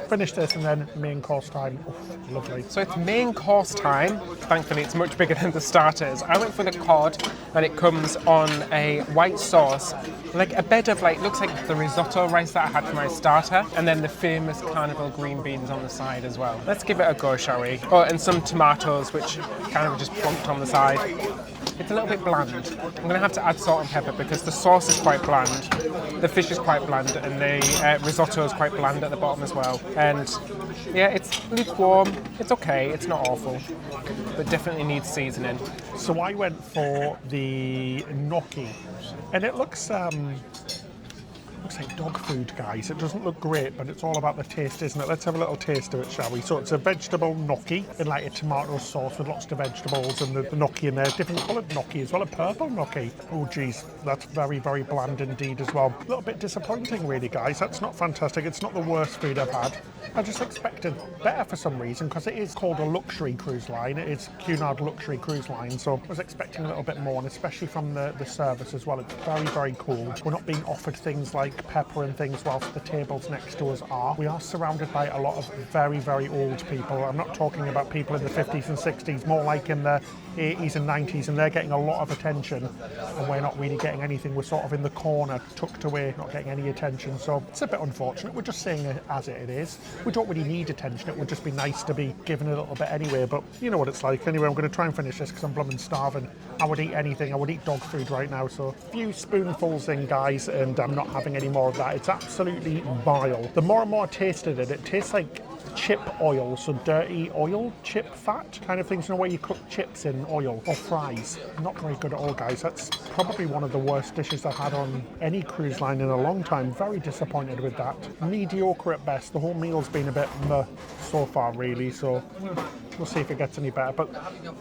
finish this and then main course time. Oof, lovely. So it's main course time. Thankfully, it's much bigger than the starters. I went for the cod, and it comes on a white sauce, like a bed of looks like the risotto rice that I had for my starter, and then the famous carnival green beans on the side as well. Let's give it a go, shall we? Oh, and some tomatoes, which kind of just plonked on the side. It's a little bit bland. I'm going to have to add salt and pepper because the sauce is quite bland, the fish is quite bland, and the risotto is quite bland at the bottom as well. And yeah, it's lukewarm. It's okay. It's not awful, but definitely needs seasoning. So I went for the gnocchi, and it looks like dog food, guys. It doesn't look great, but it's all about the taste, isn't it? Let's have a little taste of it, shall we? So it's a vegetable gnocchi in like a tomato sauce with lots of vegetables, and the gnocchi in there, different coloured gnocchi as well, a purple gnocchi. Oh geez, that's very, very bland indeed as well. A little bit disappointing really, guys. That's not fantastic. It's not the worst food I've had. I just expected better for some reason, because it is called a luxury cruise line. It is Cunard Luxury Cruise Line, so I was expecting a little bit more, and especially from the service as well. It's very, very cool. We're not being offered things like pepper and things whilst the tables next to us are. We are surrounded by a lot of very, very old people. I'm not talking about people in the 50s and 60s, more like in the 80s and 90s, and they're getting a lot of attention, and we're not really getting anything. We're sort of in the corner, tucked away, not getting any attention, so it's a bit unfortunate. We're just saying it as it is. We don't really need attention. It would just be nice to be given a little bit anyway, but you know what it's like. Anyway, I'm going to try and finish this because I'm blooming starving. I would eat anything. I would eat dog food right now, so a few spoonfuls in, guys, and I'm not having any more of that. It's absolutely vile. The more and more I tasted it, it tastes like chip oil, so dirty oil, chip fat kind of things, you know, where you cook chips in oil or fries. Not very good at all, guys. That's probably one of the worst dishes I've had on any cruise line in a long time. Very disappointed with that. Mediocre at best. The whole meal's been a bit meh so far, really, so we'll see if it gets any better, but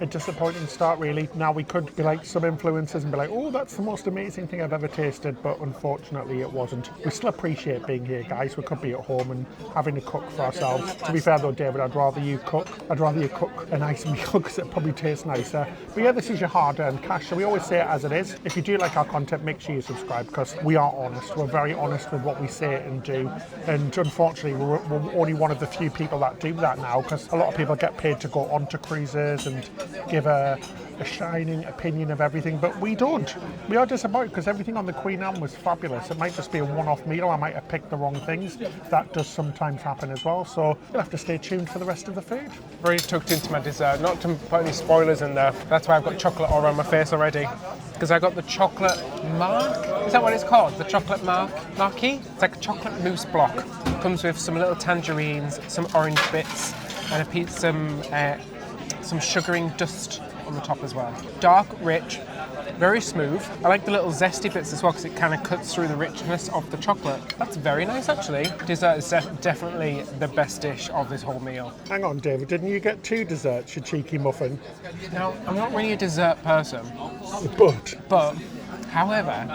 a disappointing start really. Now we could be like some influencers and be like, oh, that's the most amazing thing I've ever tasted, but unfortunately it wasn't. We still appreciate being here, guys. We could be at home and having to cook for ourselves. To be fair though, David, I'd rather you cook a nice meal because it probably tastes nicer. But yeah, this is your hard-earned cash, so we always say it as it is. If you do like our content, make sure you subscribe, because we are honest. We're very honest with what we say and do, and unfortunately we're only one of the few people that do that now, because a lot of people get paid to go onto cruises and give a shining opinion of everything, but we don't. We are disappointed because everything on the Queen Anne was fabulous. It might just be a one-off meal. I might have picked the wrong things. That does sometimes happen as well, so you'll have to stay tuned for the rest of the food. Very tucked into my dessert, not to put any spoilers in there. That's why I've got chocolate all around my face already, because I got the chocolate mark. Is that what it's called? The chocolate marquee? It's like a chocolate mousse block. It comes with some little tangerines, some orange bits, and a piece, some sugaring dust on the top as well. Dark, rich, very smooth. I like the little zesty bits as well because it kind of cuts through the richness of the chocolate. That's very nice actually. Dessert is definitely the best dish of this whole meal. Hang on, David, didn't you get 2 desserts, you cheeky muffin? Now, I'm not really a dessert person, But but However,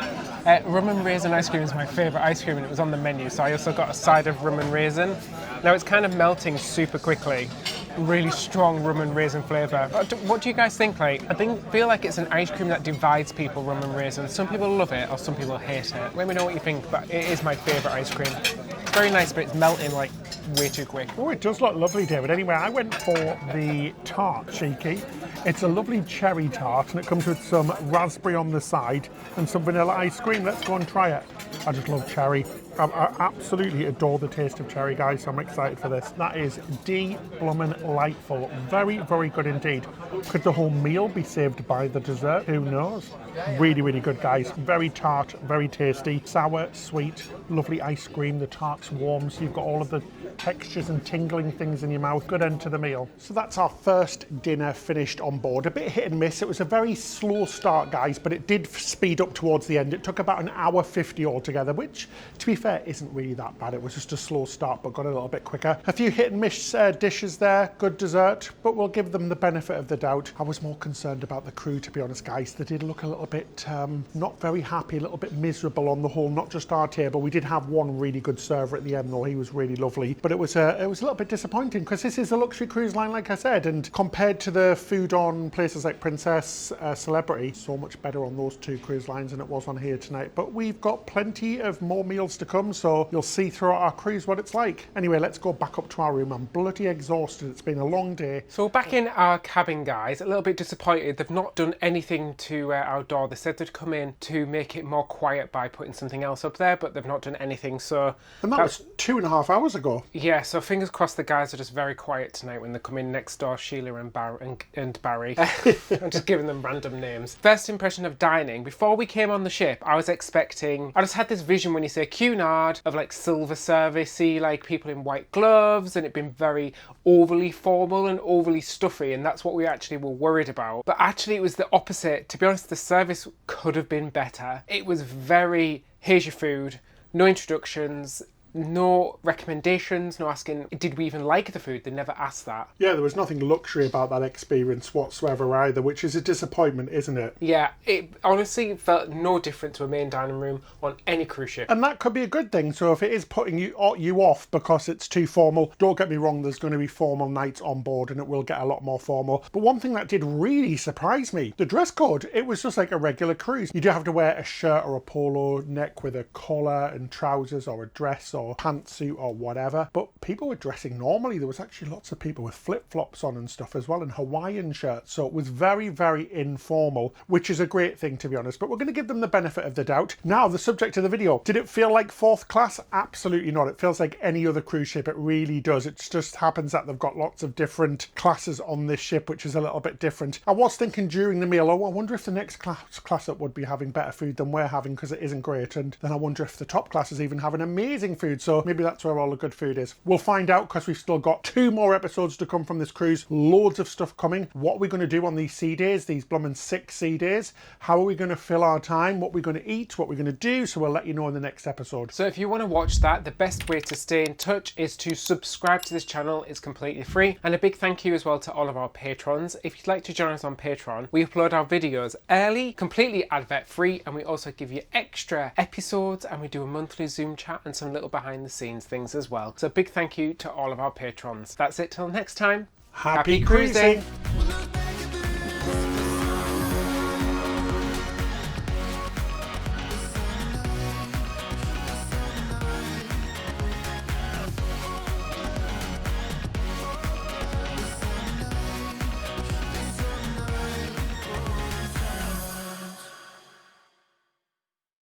rum and raisin ice cream is my favourite ice cream and it was on the menu, so I also got a side of rum and raisin. Now it's kind of melting super quickly. Really strong rum and raisin flavour. What do you guys think? Like, I feel like it's an ice cream that divides people, rum and raisin. Some people love it or some people hate it. Let me know what you think, but it is my favourite ice cream. It's very nice, but it's melting like way too quick. Oh, it does look lovely, David. Anyway, I went for the tart, Cheeky. It's a lovely cherry tart and it comes with some raspberry on the side and some vanilla ice cream. Let's go and try it. I just love cherry. I absolutely adore the taste of cherry, guys, so I'm excited for this. That is blummin' delightful. Very, very good indeed. Could the whole meal be saved by the dessert? Who knows? Really, really good, guys. Very tart, very tasty. Sour, sweet, lovely ice cream. The tart's warm, so you've got all of the textures and tingling things in your mouth. Good end to the meal. So that's our first dinner finished on board. A bit hit and miss. It was a very slow start, guys, but it did speed up towards the end. It took about an hour 50 altogether, which, to be fair, isn't really that bad. It was just a slow start, but got a little bit quicker. A few hit and miss dishes there. Good dessert, but we'll give them the benefit of the doubt. I was more concerned about the crew, to be honest, guys. They did look a little bit not very happy, a little bit miserable on the whole. Not just our table. We did have one really good server at the end, though. He was really lovely. But it was a little bit disappointing because this is a luxury cruise line, like I said, and compared to the food on places like Princess, Celebrity, so much better on those two cruise lines than it was on here tonight. But we've got plenty of more meals to come, so you'll see throughout our cruise what it's like. Anyway, let's go back up to our room. I'm bloody exhausted. It's been a long day. So we're back in our cabin, guys. A little bit disappointed. They've not done anything to our door. They said they'd come in to make it more quiet by putting something else up there, but they've not done anything. So and that was 2.5 hours ago. Yeah, so fingers crossed the guys are just very quiet tonight when they come in next door, Sheila and Barry. I'm just giving them random names. First impression of dining. Before we came on the ship, I just had this vision when you say Cunard of like silver servicey, like people in white gloves, and it'd been very overly formal and overly stuffy, and that's what we actually were worried about. But actually it was the opposite. To be honest, the service could have been better. It was very, here's your food, no introductions, no recommendations, no asking, did we even like the food? They never asked that. Yeah, there was nothing luxury about that experience whatsoever either, which is a disappointment, isn't it? Yeah, it honestly felt no different to a main dining room on any cruise ship. And that could be a good thing. So if it is putting you off because it's too formal, don't get me wrong, there's going to be formal nights on board and it will get a lot more formal. But one thing that did really surprise me, the dress code, it was just like a regular cruise. You don't have to wear a shirt or a polo neck with a collar and trousers or a dress or pantsuit or whatever, but people were dressing normally. There was actually lots of people with flip-flops on and stuff as well, and Hawaiian shirts, so it was very, very informal, which is a great thing, to be honest, but we're going to give them the benefit of the doubt. Now, the subject of the video, did it feel like fourth class? Absolutely not. It feels like any other cruise ship. It really does. It just happens that they've got lots of different classes on this ship, which is a little bit different. I was thinking during the meal, oh, I wonder if the next class up would be having better food than we're having, because it isn't great, and then I wonder if the top class is even having amazing food. So maybe that's where all the good food is. We'll find out, because we've still got 2 more episodes to come from this cruise. Loads of stuff coming. What are we going to do on these sea days, these blummin' 6 sea days? How are we going to fill our time? What we're going to eat? What we're going to do? So we'll let you know in the next episode. So if you want to watch that, the best way to stay in touch is to subscribe to this channel. It's completely free. And a big thank you as well to all of our patrons. If you'd like to join us on Patreon, we upload our videos early, completely advert free, and we also give you extra episodes, and we do a monthly Zoom chat and some little behind the scenes things as well. So big thank you to all of our patrons. That's it till next time. Happy cruising.